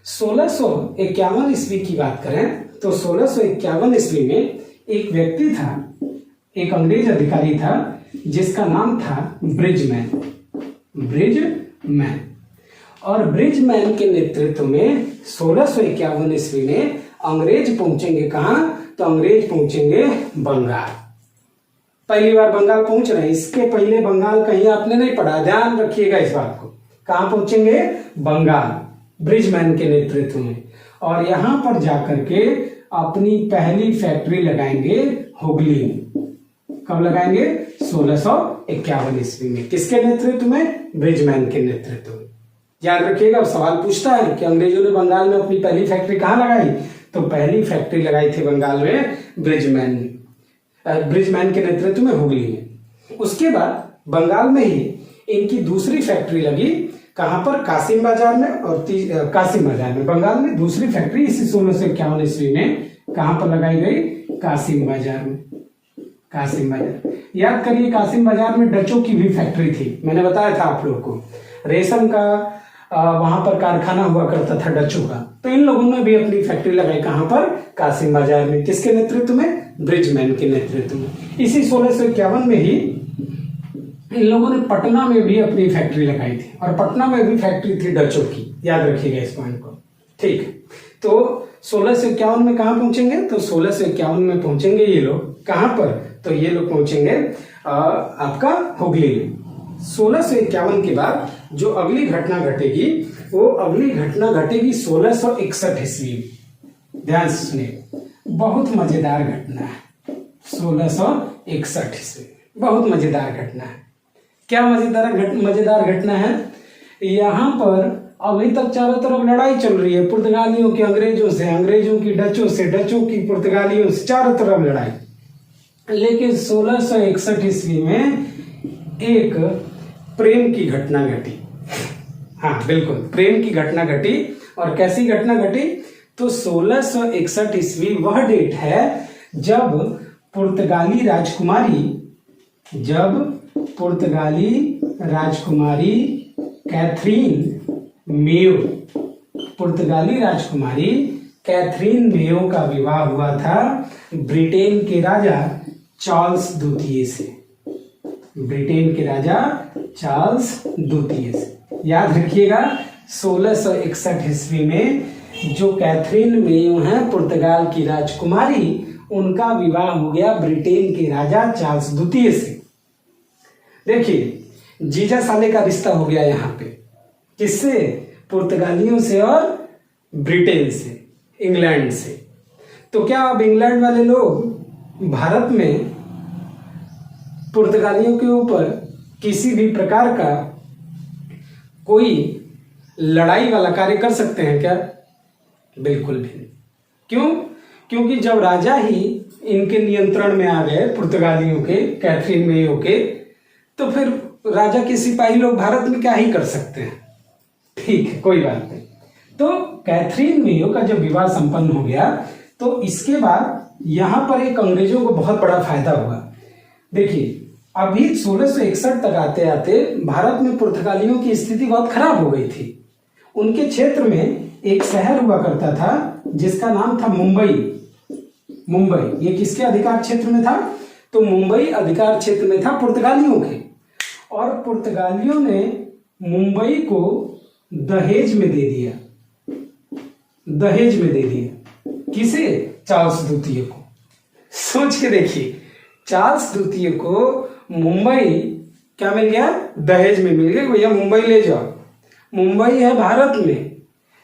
1651 ईस्वी की बात करें तो 1651 ईस्वी में एक व्यक्ति था, एक अंग्रेज अधिकारी था जिसका नाम था ब्रिजमैन। ब्रिजमैन, और ब्रिजमैन के नेतृत्व में 1651 ईस्वी में अंग्रेज पहुंचेंगे कहां, तो अंग्रेज पहुंचेंगे बंगाल। पहली बार बंगाल पहुंच रहे हैं, इसके पहले बंगाल कहीं आपने नहीं पढ़ा, ध्यान रखिएगा इस बात को। कहां पहुंचेंगे, बंगाल, ब्रिजमैन के नेतृत्व में। और यहां पर जाकर के अपनी पहली फैक्ट्री लगाएंगे हुगली में। कब लगाएंगे, 1651 ईस्वी में। किसके नेतृत्व में, ब्रिजमैन के नेतृत्व में। याद रखिएगा, सवाल पूछता है कि अंग्रेजों ने बंगाल में अपनी पहली फैक्ट्री कहां लगाई, तो पहली फैक्ट्री लगाई थी बंगाल में ब्रिजमैन ने, ब्रिजमैन के नेतृत्व में हुगली में। उसके बाद बंगाल में ही इनकी दूसरी फैक्ट्री लगी, कहां पर, कासिम बाजार में। और कासिम बाजार में, बंगाल में दूसरी फैक्ट्री इसी 1651 ईस्वी में कहां पर लगाई गई, कासिम बाजार में। कासिम बाजार, याद करिए, कासिम बाजार में डचों की भी फैक्ट्री थी। मैंने बताया था आप लोगों को, रेशम का वहां पर कारखाना हुआ करता था डचों का। तो इन लोगों ने भी अपनी फैक्ट्री लगाई कहां पर, कासिम बाजार में। किसके नेतृत्व में, ब्रिजमैन के नेतृत्व में। इसी 1651 में ही इन लोगों ने पटना में भी अपनी फैक्ट्री लगाई थी, और पटना में भी फैक्ट्री थी डचों की। याद रखिएगा इस पॉइंट को, ठीक है। तो 1651 में कहां पहुंचेंगे, तो 1651 में पहुंचेंगे ये लोग कहां पर, तो ये लोग पहुंचेंगे आपका हुगली में। 1651 के बाद जो अगली घटना घटेगी, वो अगली घटना घटेगी 1661 ईस्वी में। ध्यान से सुनिए, बहुत मजेदार घटना है। 1661 ईस्वी बहुत मजेदार घटना है। क्या मजेदार घटना है, यहाँ पर अभी तक चारों तरफ लड़ाई चल रही है, पुर्तगालियों की अंग्रेजों से, अंग्रेजों की डचों से, डचों की पुर्तगालियों से, चारों तरफ लड़ाई। लेकिन 1661 ईस्वी में एक प्रेम की घटना घटी। हाँ बिल्कुल, प्रेम की घटना घटी। और कैसी घटना घटी, तो 1661 ईस्वी वह डेट है जब पुर्तगाली राजकुमारी कैथरीन मेयो का विवाह हुआ था ब्रिटेन के राजा चार्ल्स द्वितीय से। ब्रिटेन के राजा चार्ल्स द्वितीय से। याद रखिएगा, 1661 ईस्वी में जो कैथरीन मेयो हैं पुर्तगाल की राजकुमारी, उनका विवाह हो गया ब्रिटेन के राजा चार्ल्स द्वितीय से। देखिए, जीजा साले का रिश्ता हो गया यहाँ पे। किससे, पुर्तगालियों से और ब्रिटेन से, इंग्लैंड से। तो क्या अब इंग्लैंड वाले लोग भारत में पुर्तगालियों के ऊपर किसी भी प्रकार का कोई लड़ाई वाला कार्य कर सकते हैं क्या? बिल्कुल भी नहीं। क्यों? क्योंकि जब राजा ही इनके नियंत्रण में आ गए, पुर्तगालियों के, कैथरीन मेयो के, तो फिर राजा के सिपाही लोग भारत में क्या ही कर सकते हैं। ठीक है, कोई बात नहीं। तो कैथरीन मेयो का जब विवाह संपन्न हो गया, तो इसके बाद यहां पर एक अंग्रेजों को बहुत बड़ा फायदा हुआ। देखिए, अभी 1661 तक आते आते भारत में पुर्तगालियों की स्थिति बहुत खराब हो गई थी। उनके क्षेत्र में एक शहर हुआ करता था जिसका नाम था मुंबई। मुंबई ये किसके अधिकार क्षेत्र में था? तो मुंबई अधिकार क्षेत्र में था पुर्तगालियों के। और पुर्तगालियों ने मुंबई को दहेज में दे दिया। दहेज में दे दिया किसे? चार्ल्स द्वितीय को। सोच के देखिए, चार्ल्स द्वितीय को मुंबई क्या मिल गया? दहेज में मिल गया। भैया मुंबई ले जाओ। मुंबई है भारत में,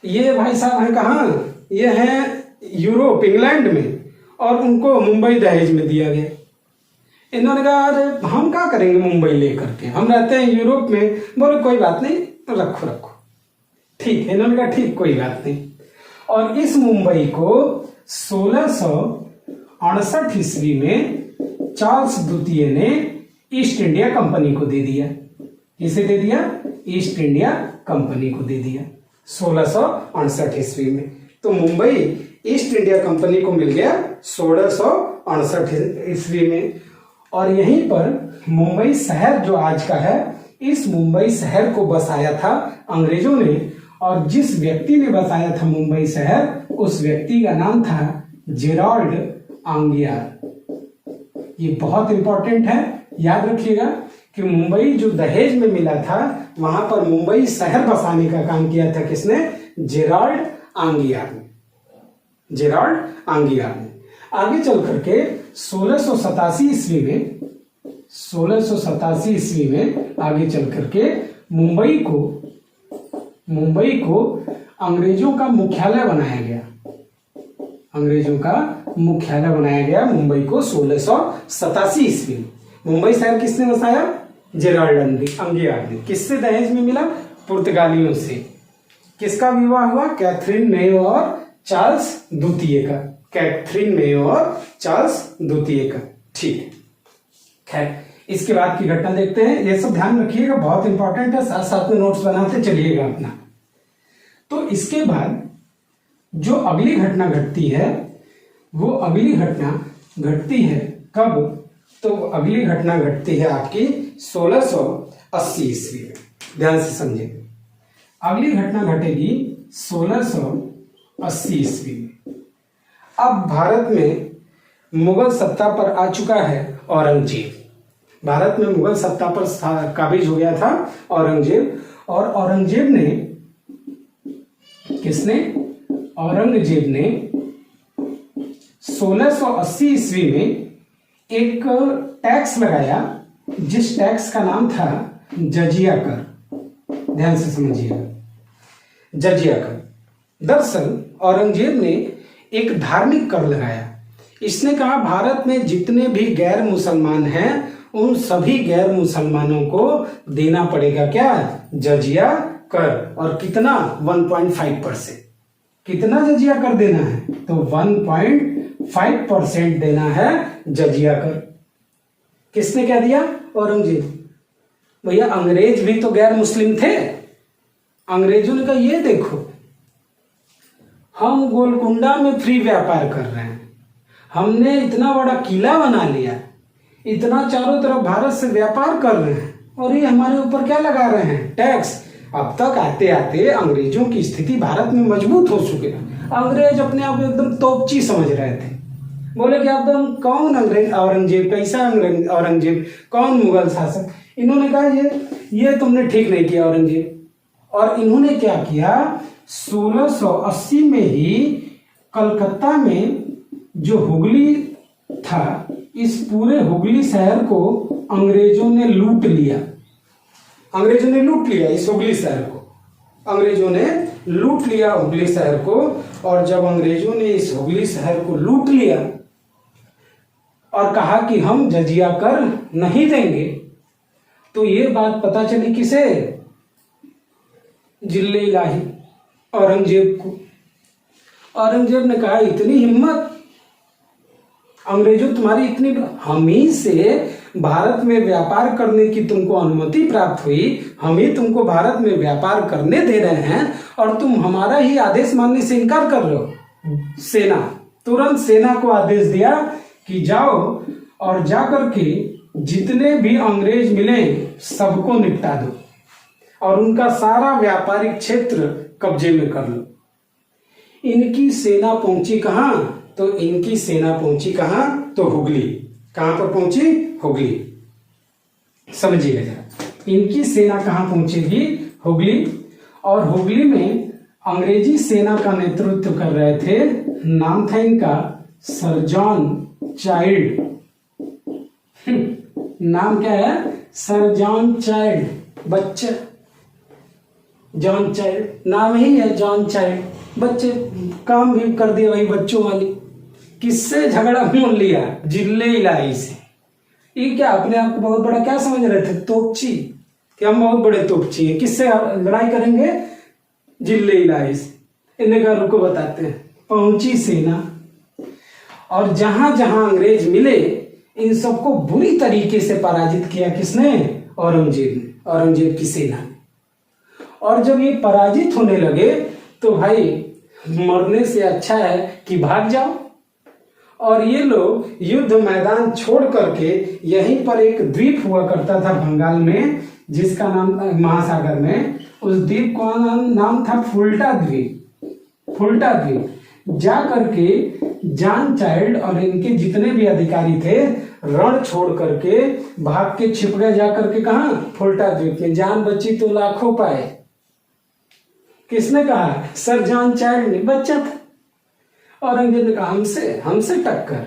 ये भाई साहब है कहाँ? ये है यूरोप, इंग्लैंड में, और उनको मुंबई दहेज में दिया गया। इन्होंने कहा अरे हम क्या करेंगे मुंबई लेकर के, हम रहते हैं यूरोप में। बोले कोई बात नहीं, रखो रखो। ठीक है, इन्होंने कहा ठीक, कोई बात नहीं। और इस मुंबई को 1668 ईस्वी में चार्ल्स द्वितीय ने ईस्ट इंडिया कंपनी को दे दिया। किसे दे दिया? ईस्ट इंडिया कंपनी को दे दिया 1668 ईस्वी में। तो मुंबई ईस्ट इंडिया कंपनी को मिल गया 1668 ईस्वी में। और यहीं पर मुंबई शहर जो आज का है, इस मुंबई शहर को बसाया था अंग्रेजों ने, और जिस व्यक्ति ने बसाया था मुंबई शहर, उस व्यक्ति का नाम था जेराल्ड आंगियार। ये बहुत इंपॉर्टेंट है, याद रखिएगा कि मुंबई जो दहेज में मिला था, वहां पर मुंबई शहर बसाने का काम किया था किसने? जेराल्ड आंगियार ने। जेराल्ड आंगियार ने आगे चल करके 1687 ईस्वी में आगे चल करके मुंबई को अंग्रेजों का मुख्यालय बनाया गया। अंग्रेजों का मुख्यालय बनाया गया मुंबई को 1687 ईस्वी में। मुंबई शहर किसने बसाया? जेराल्ड आंगियार ने। किससे दहेज में मिला? पुर्तगालियों से। किसका विवाह हुआ? कैथरीन मेयो और चार्ल्स द्वितीय का। कैथरीन मेयो और चार्ल्स द्वितीय का। ठीक, खैर इसके बाद की घटना देखते हैं। ये सब ध्यान रखिएगा, बहुत इंपॉर्टेंट है, साथ साथ में नोट्स बनाते चलिएगा अपना। तो इसके बाद जो अगली घटना घटती है, वो अगली घटना घटती है कब? तो अगली घटना घटती है आपकी 1680 ईस्वी में। ध्यान से समझिए, अगली घटना घटेगी 1680 ईस्वी में। अब भारत में मुगल सत्ता पर आ चुका है औरंगजेब। भारत में मुगल सत्ता पर काबिज हो गया था औरंगजेब। और औरंगजेब ने किसने? औरंगजेब ने 1680 ईस्वी में एक टैक्स लगाया, जिस टैक्स का नाम था जजिया कर। ध्यान से समझिएगा, जजिया कर। दरअसल औरंगजेब ने एक धार्मिक कर लगाया। इसने कहा भारत में जितने भी गैर मुसलमान हैं, उन सभी गैर मुसलमानों को देना पड़ेगा क्या? जजिया कर। और कितना? 1.5%। कितना जजिया कर देना है? तो 1.5% देना है जजिया कर। किसने कह दिया? औरंगजेब। भैया अंग्रेज भी तो गैर मुस्लिम थे। अंग्रेजों ने कहा ये देखो, हम गोलकुंडा में फ्री व्यापार कर रहे हैं, हमने इतना बड़ा किला बना लिया, इतना चारों तरफ भारत से व्यापार कर रहे हैं, और ये हमारे ऊपर क्या लगा रहे हैं? टैक्स। अब तक आते आते अंग्रेजों की स्थिति भारत में मजबूत हो चुकी है। अंग्रेज अपने आप एकदम तोपची समझ रहे थे। बोले कि एकदम कौन अंग्रेज? औरंगजेब। कैसा औरंगजेब? कौन मुगल शासक? इन्होंने कहा ये तुमने ठीक नहीं किया औरंगजेब। और इन्होंने क्या किया? 1680 में ही कलकत्ता में जो हुगली था, इस पूरे हुगली शहर को अंग्रेजों ने लूट लिया। अंग्रेजों ने लूट लिया इस हुगली शहर को। अंग्रेजों ने लूट लिया हुगली शहर को। और जब अंग्रेजों ने इस हुगली शहर को लूट लिया और कहा कि हम जजिया कर नहीं देंगे, तो ये बात पता चली किसे? जिले इलाही, औरंगजेब को। औरंगजेब ने कहा इतनी हिम्मत अंग्रेजों तुम्हारी इतनी, हम ही से भारत में व्यापार करने की तुमको अनुमति प्राप्त हुई, हम ही तुमको भारत में व्यापार करने दे रहे हैं, और तुम हमारा ही आदेश मानने से इनकार कर रहे हो। सेना, तुरंत सेना को आदेश दिया कि जाओ और जाकर के जितने भी अंग्रेज मिले सबको निपटा दो और उनका सारा व्यापारिक क्षेत्र कब्जे में कर लो। इनकी सेना पहुंची कहां? तो इनकी सेना पहुंची कहां? तो हुगली। कहां पर पहुंची? हुगली। समझिएगा जरा, इनकी सेना कहां पहुंचेगी? हुगली। और हुगली में अंग्रेजी सेना का नेतृत्व कर रहे थे, नाम था इनका सर जॉन चाइल्ड। नाम क्या है? Sir John child. बच्चे जॉन चाइल्ड, नाम ही है जॉन चाइल्ड। बच्चे, काम भी कर दिया वही बच्चों वाली। किससे झगड़ा मोल लिया? जिले इलाही से। ये क्या अपने आप को बहुत बड़ा क्या समझ रहे थे? तोपची, कि हम बहुत बड़े तोपची हैं। किससे लड़ाई करेंगे? जिले इलाही से। इन्हें कहा रुको बताते हैं। पहुंची सेना, और जहां जहां अंग्रेज मिले इन सबको बुरी तरीके से पराजित किया। किसने? औरंगजेब ने, औरंगजेब की सेना ने। और जब ये पराजित होने लगे तो भाई मरने से अच्छा है कि भाग जाओ। और ये लोग युद्ध मैदान छोड़ करके यहीं पर एक द्वीप हुआ करता था बंगाल में, जिसका नाम महासागर में, उस द्वीप का नाम था फुल्टा द्वीप। फुल्टा द्वीप जा करके जॉन चाइल्ड और इनके जितने भी अधिकारी थे रण छोड़ करके भाग के छिप गए जा करके। कहा? फुल्टा द्वीप में। जान बची तो लाखों पाए। किसने कहा? सर जॉन चाइल्ड ने। बच्चा था। औरंगजेब ने कहा हमसे टक्कर,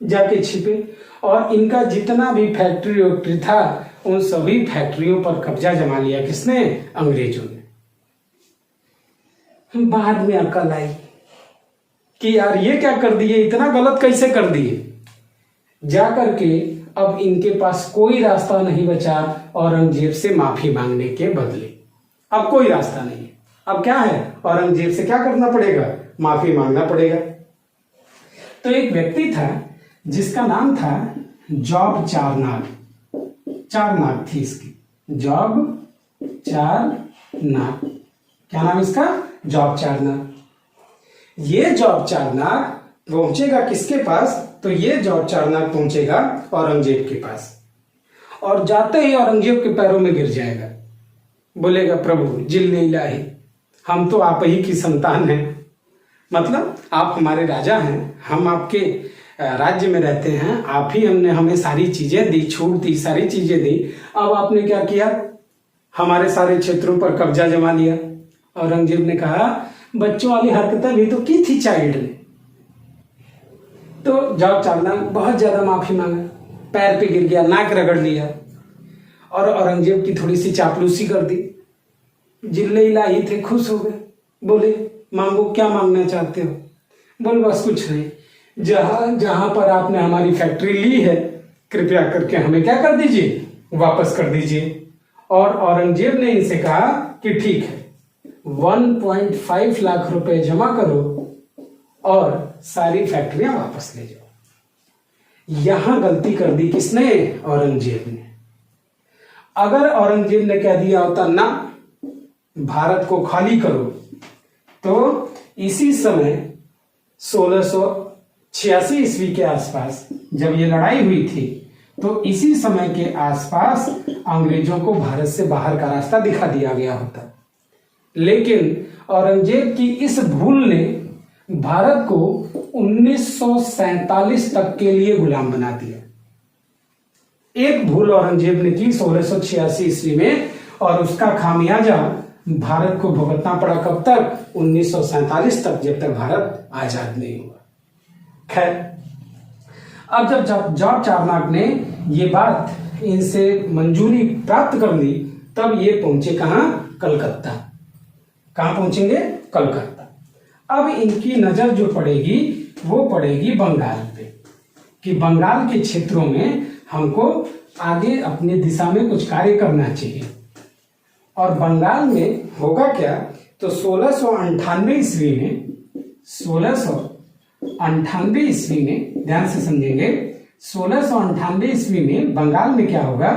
जाके छिपे। और इनका जितना भी फैक्ट्री वैक्ट्री था उन सभी फैक्ट्रियों पर कब्जा जमा लिया। किसने? अंग्रेजों ने। बाद में अकल आई कि यार ये क्या कर दिए, इतना गलत कैसे कर दिए। जा करके अब इनके पास कोई रास्ता नहीं बचा औरंगजेब से माफी मांगने के बदले। अब कोई रास्ता नहीं है। अब क्या है? औरंगजेब से क्या करना पड़ेगा? माफी मांगना पड़ेगा। तो एक व्यक्ति था जिसका नाम था जॉब चारनाग। चारनाग थी इसकी, जॉब चारनाग। क्या नाम इसका? जॉब चारनाग। ये जॉब चारनाग पहुंचेगा किसके पास? तो ये जॉब चारनाग पहुंचेगा औरंगजेब के पास। और जाते ही औरंगजेब के पैरों में गिर जाएगा, बोलेगा प्रभु जिल्ले इलाही, हम तो आप ही की संतान हैं। मतलब आप हमारे राजा हैं, हम आपके राज्य में रहते हैं, आप ही हमने हमें सारी चीजें दी, छूट दी, सारी चीजें दी। अब आपने क्या किया? हमारे सारे क्षेत्रों पर कब्जा जमा लिया। औरंगजेब ने कहा बच्चों वाली हरकतें भी तो की थी चाइल्ड ने। तो जॉब चारनाग बहुत ज्यादा माफी मांगा, पैर पे गिर गया, नाक रगड़ लिया और औरंगजेब की थोड़ी सी चापलूसी कर दी। जिले इलाही थे, खुश हो गए। बोले मांगो, क्या मांगना चाहते हो? बोल बस कुछ नहीं, जहां पर आपने हमारी फैक्ट्री ली है कृपया करके हमें क्या कर दीजिए, वापस कर दीजिए। और औरंगजेब ने इनसे कहा कि ठीक है 1.5 लाख रुपए जमा करो और सारी फैक्ट्रियां वापस ले जाओ। यहां गलती कर दी किसने? औरंगजेब ने। अगर औरंगजेब ने कह दिया होता ना भारत को खाली करो, तो इसी समय 1686 ईस्वी के आसपास जब ये लड़ाई हुई थी, तो इसी समय के आसपास अंग्रेजों को भारत से बाहर का रास्ता दिखा दिया गया होता। लेकिन औरंगजेब की इस भूल ने भारत को 1947 तक के लिए गुलाम बना दिया। एक भूल औरंगजेब ने की 1686 ईस्वी में, और उसका खामियाजा भारत को भुगतना पड़ा। कब तक? 1947 तक, जब तक भारत आजाद नहीं हुआ। खैर, अब जब जॉब चारनाग ने ये बात इनसे मंजूरी प्राप्त कर ली, तब ये पहुंचे कहां? कलकत्ता। कहां पहुंचेंगे? कलकत्ता। अब इनकी नजर जो पड़ेगी वो पड़ेगी बंगाल पे, कि बंगाल के क्षेत्रों में हमको आगे अपने दिशा में कुछ कार्य करना चाहिए। और बंगाल में होगा क्या? तो 1698 ईस्वी में, 1698 ईस्वी में, ध्यान से समझेंगे, 1698 ईस्वी में बंगाल में क्या होगा?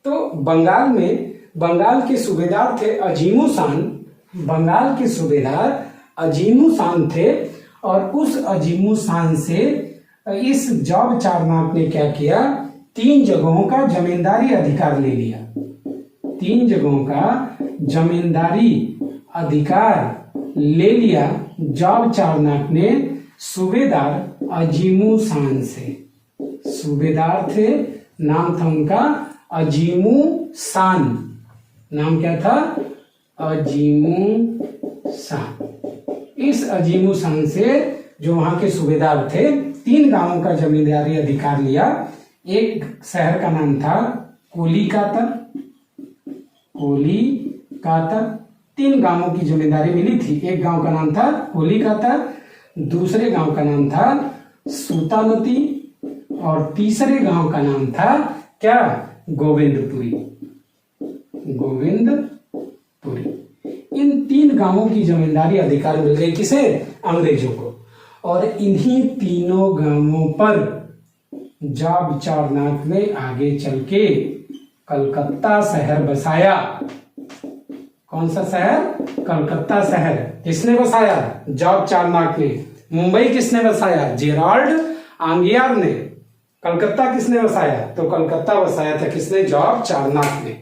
तो बंगाल में बंगाल के सूबेदार थे अजीमू शान। बंगाल के सूबेदार अजीमू शान थे, और उस अजीमू शान से इस जॉब चारनाग ने क्या किया? 3 जगहों का जमींदारी अधिकार ले लिया। 3 जगहों का जमींदारी अधिकार ले लिया जॉब चारनाग ने सूबेदार अजीमू शान से। सूबेदार थे, नाम था उनका अजीमू शान। नाम क्या था? अजीमू शान। इस अजीमू शान से, जो वहां के सूबेदार थे, 3 गांवों का जमींदारी अधिकार लिया। एक शहर का नाम था कोलिकाता। कोलिकाता 3 गांवों की जमींदारी मिली थी। एक गांव का नाम था कोलिकाता, दूसरे गांव का नाम था सूतानती, और तीसरे गांव का नाम था क्या? गोविंदपुरी। गोविंदपुरी। इन 3 गांवों की जमींदारी अधिकार मिल गई किसे? अंग्रेजों को। और इन्हीं तीनों गांवों पर जॉब चारनाग ने आगे चल के कलकत्ता शहर बसाया। कौन सा शहर? कलकत्ता शहर। किसने बसाया? जॉब चारनाग ने। मुंबई किसने बसाया? जेराल्ड आंगियार ने। कलकत्ता किसने बसाया? तो कलकत्ता बसाया था किसने? जॉर्ज चारनॉफ ने।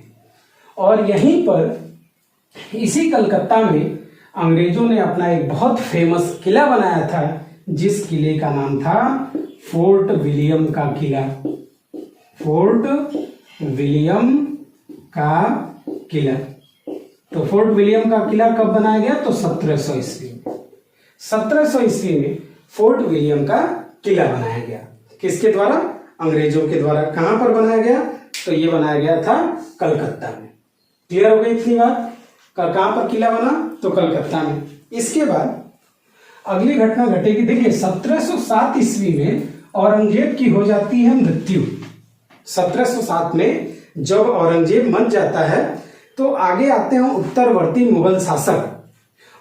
और यहीं पर इसी कलकत्ता में अंग्रेजों ने अपना एक बहुत फेमस किला बनाया था, जिस किले का नाम था फोर्ट विलियम का किला। फोर्ट विलियम का किला। तो फोर्ट विलियम का किला कब बनाया गया? तो 1700 ईस्वी में। 1700 ईस्वी में फोर्ट विलियम का किला बनाया गया। किसके द्वारा? अंग्रेजों के द्वारा। कहां पर बनाया गया? तो ये बनाया गया था कलकत्ता में। क्लियर हो गई इतनी बात? कहां पर किला बना? तो कलकत्ता में। इसके बाद अगली घटना घटेगी। देखिए 1707 ईस्वी में औरंगजेब की हो जाती है मृत्यु। 1707 में जब औरंगजेब मर जाता है तो आगे आते हैं उत्तरवर्ती मुगल शासक,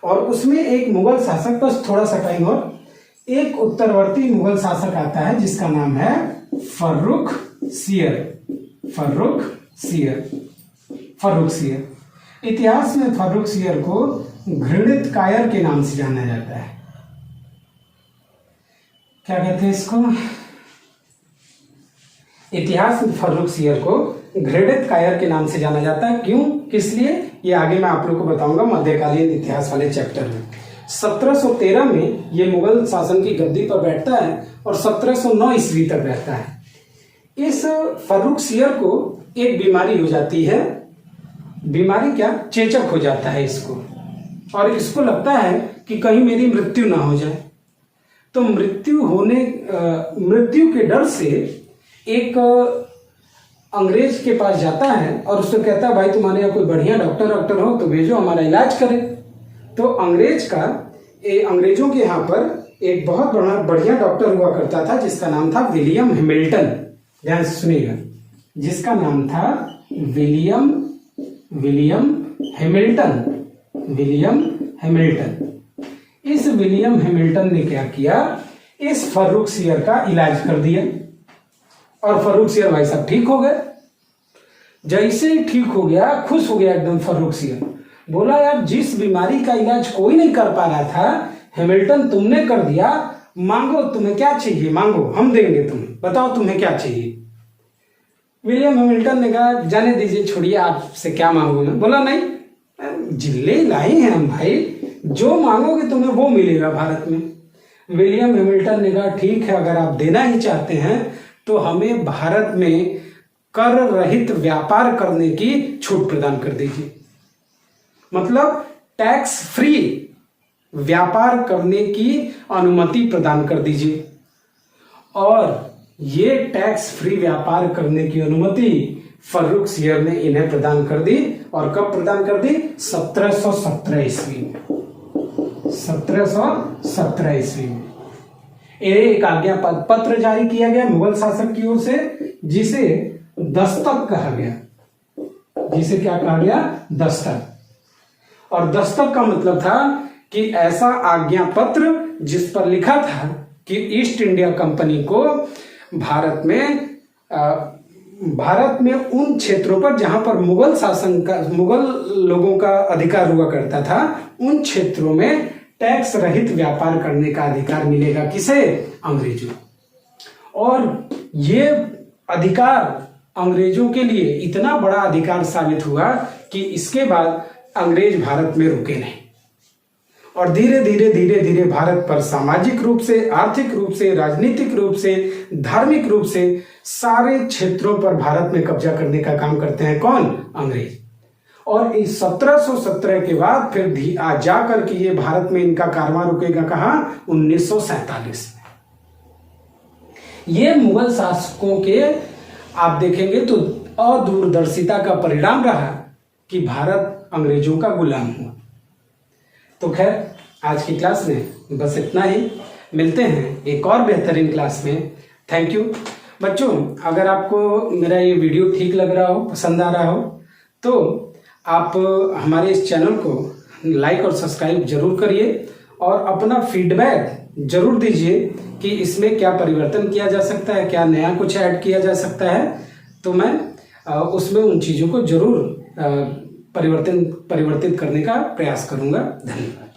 और उसमें एक मुगल शासक, बस थोड़ा सा टाइम और, एक उत्तरवर्ती मुगल शासक आता है जिसका नाम है फर्रुखसियर। फर्रुखसियर। इतिहास में फर्रुखसियर को घृणित कायर के नाम से जाना जाता है। क्या कहते हैं इसको? इतिहास में फर्रुखसियर को घृणित कायर के नाम से जाना जाता है। क्यों? किस लिए? ये आगे मैं आप लोग को बताऊंगा मध्यकालीन इतिहास वाले चैप्टर में। 1713 में ये मुगल शासन की गद्दी पर बैठता है और 1709 ईस्वी तक रहता है। इस फर्रुखसियर को एक बीमारी हो जाती है। बीमारी क्या? चेचक हो जाता है इसको, और इसको लगता है कि कहीं मेरी मृत्यु ना हो जाए। तो मृत्यु के डर से एक अंग्रेज के पास जाता है और उससे कहता है भाई तुम्हारे यहाँ कोई बढ़िया डॉक्टर हो तो भेजो, हमारा इलाज करे। तो अंग्रेजों के यहाँ पर एक बहुत बढ़िया डॉक्टर हुआ करता था जिसका नाम था विलियम हैमिल्टन। ध्यान से सुनिएगा, जिसका नाम था विलियम हैमिल्टन। इस विलियम हैमिल्टन ने क्या किया? इस फर्रुखसियर का इलाज कर दिया और फर्रुखसियर भाई साहब ठीक हो गए। जैसे ही ठीक हो गया, खुश हो गया एकदम फर्रुखसियर। बोला यार जिस बीमारी का इलाज कोई नहीं कर पा रहा था, हैमिल्टन तुमने कर दिया। मांगो, तुम्हें क्या चाहिए मांगो, हम देंगे तुम्हें, बताओ तुम्हें क्या चाहिए। विलियम हैमिल्टन ने कहा जाने दीजिए, छोड़िए आपसे क्या मांगूंगा। बोला नहीं, जिले लाए हैं हम भाई, जो मांगोगे तुम्हें वो मिलेगा भारत में। विलियम हैमिल्टन ने कहा ठीक है, अगर आप देना ही चाहते हैं तो हमें भारत में कर रहित व्यापार करने की छूट प्रदान कर दीजिए। मतलब टैक्स फ्री व्यापार करने की अनुमति प्रदान कर दीजिए। और ये टैक्स फ्री व्यापार करने की अनुमति फर्रुखसियर ने इन्हें प्रदान कर दी। और कब प्रदान कर दी? 1717 ईस्वी में। 1717 ईस्वी में एक आज्ञा पत्र जारी किया गया मुगल शासक की ओर से, जिसे दस्तक कहा गया। जिसे क्या कहा गया? दस्तक। और दस्तक का मतलब था कि ऐसा आज्ञा पत्र जिस पर लिखा था कि ईस्ट इंडिया कंपनी को भारत में उन क्षेत्रों पर जहां पर मुगल लोगों का अधिकार हुआ करता था, उन क्षेत्रों में टैक्स रहित व्यापार करने का अधिकार मिलेगा। किसे? अंग्रेजों। और ये अधिकार अंग्रेजों के लिए इतना बड़ा अधिकार साबित हुआ कि इसके बाद अंग्रेज भारत में रुके नहीं, और धीरे धीरे भारत पर सामाजिक रूप से, आर्थिक रूप से, राजनीतिक रूप से, धार्मिक रूप से सारे क्षेत्रों पर भारत में कब्जा करने का काम करते हैं। कौन? अंग्रेज। और इस 1717 के बाद फिर जाकर के ये भारत में इनका कारवां रुकेगा कहां? 1947 में। ये मुगल शासकों के आप देखेंगे तो अदूरदर्शिता का परिणाम रहा कि भारत अंग्रेजों का गुलाम हुआ। तो खैर आज की क्लास में बस इतना ही। मिलते हैं एक और बेहतरीन क्लास में। थैंक यू बच्चों। अगर आपको मेरा ये वीडियो ठीक लग रहा हो, पसंद आ रहा हो, तो आप हमारे इस चैनल को लाइक और सब्सक्राइब जरूर करिए और अपना फीडबैक जरूर दीजिए कि इसमें क्या परिवर्तन किया जा सकता है, क्या नया कुछ ऐड किया जा सकता है। तो मैं उसमें उन चीज़ों को जरूर परिवर्तित करने का प्रयास करूंगा। धन्यवाद।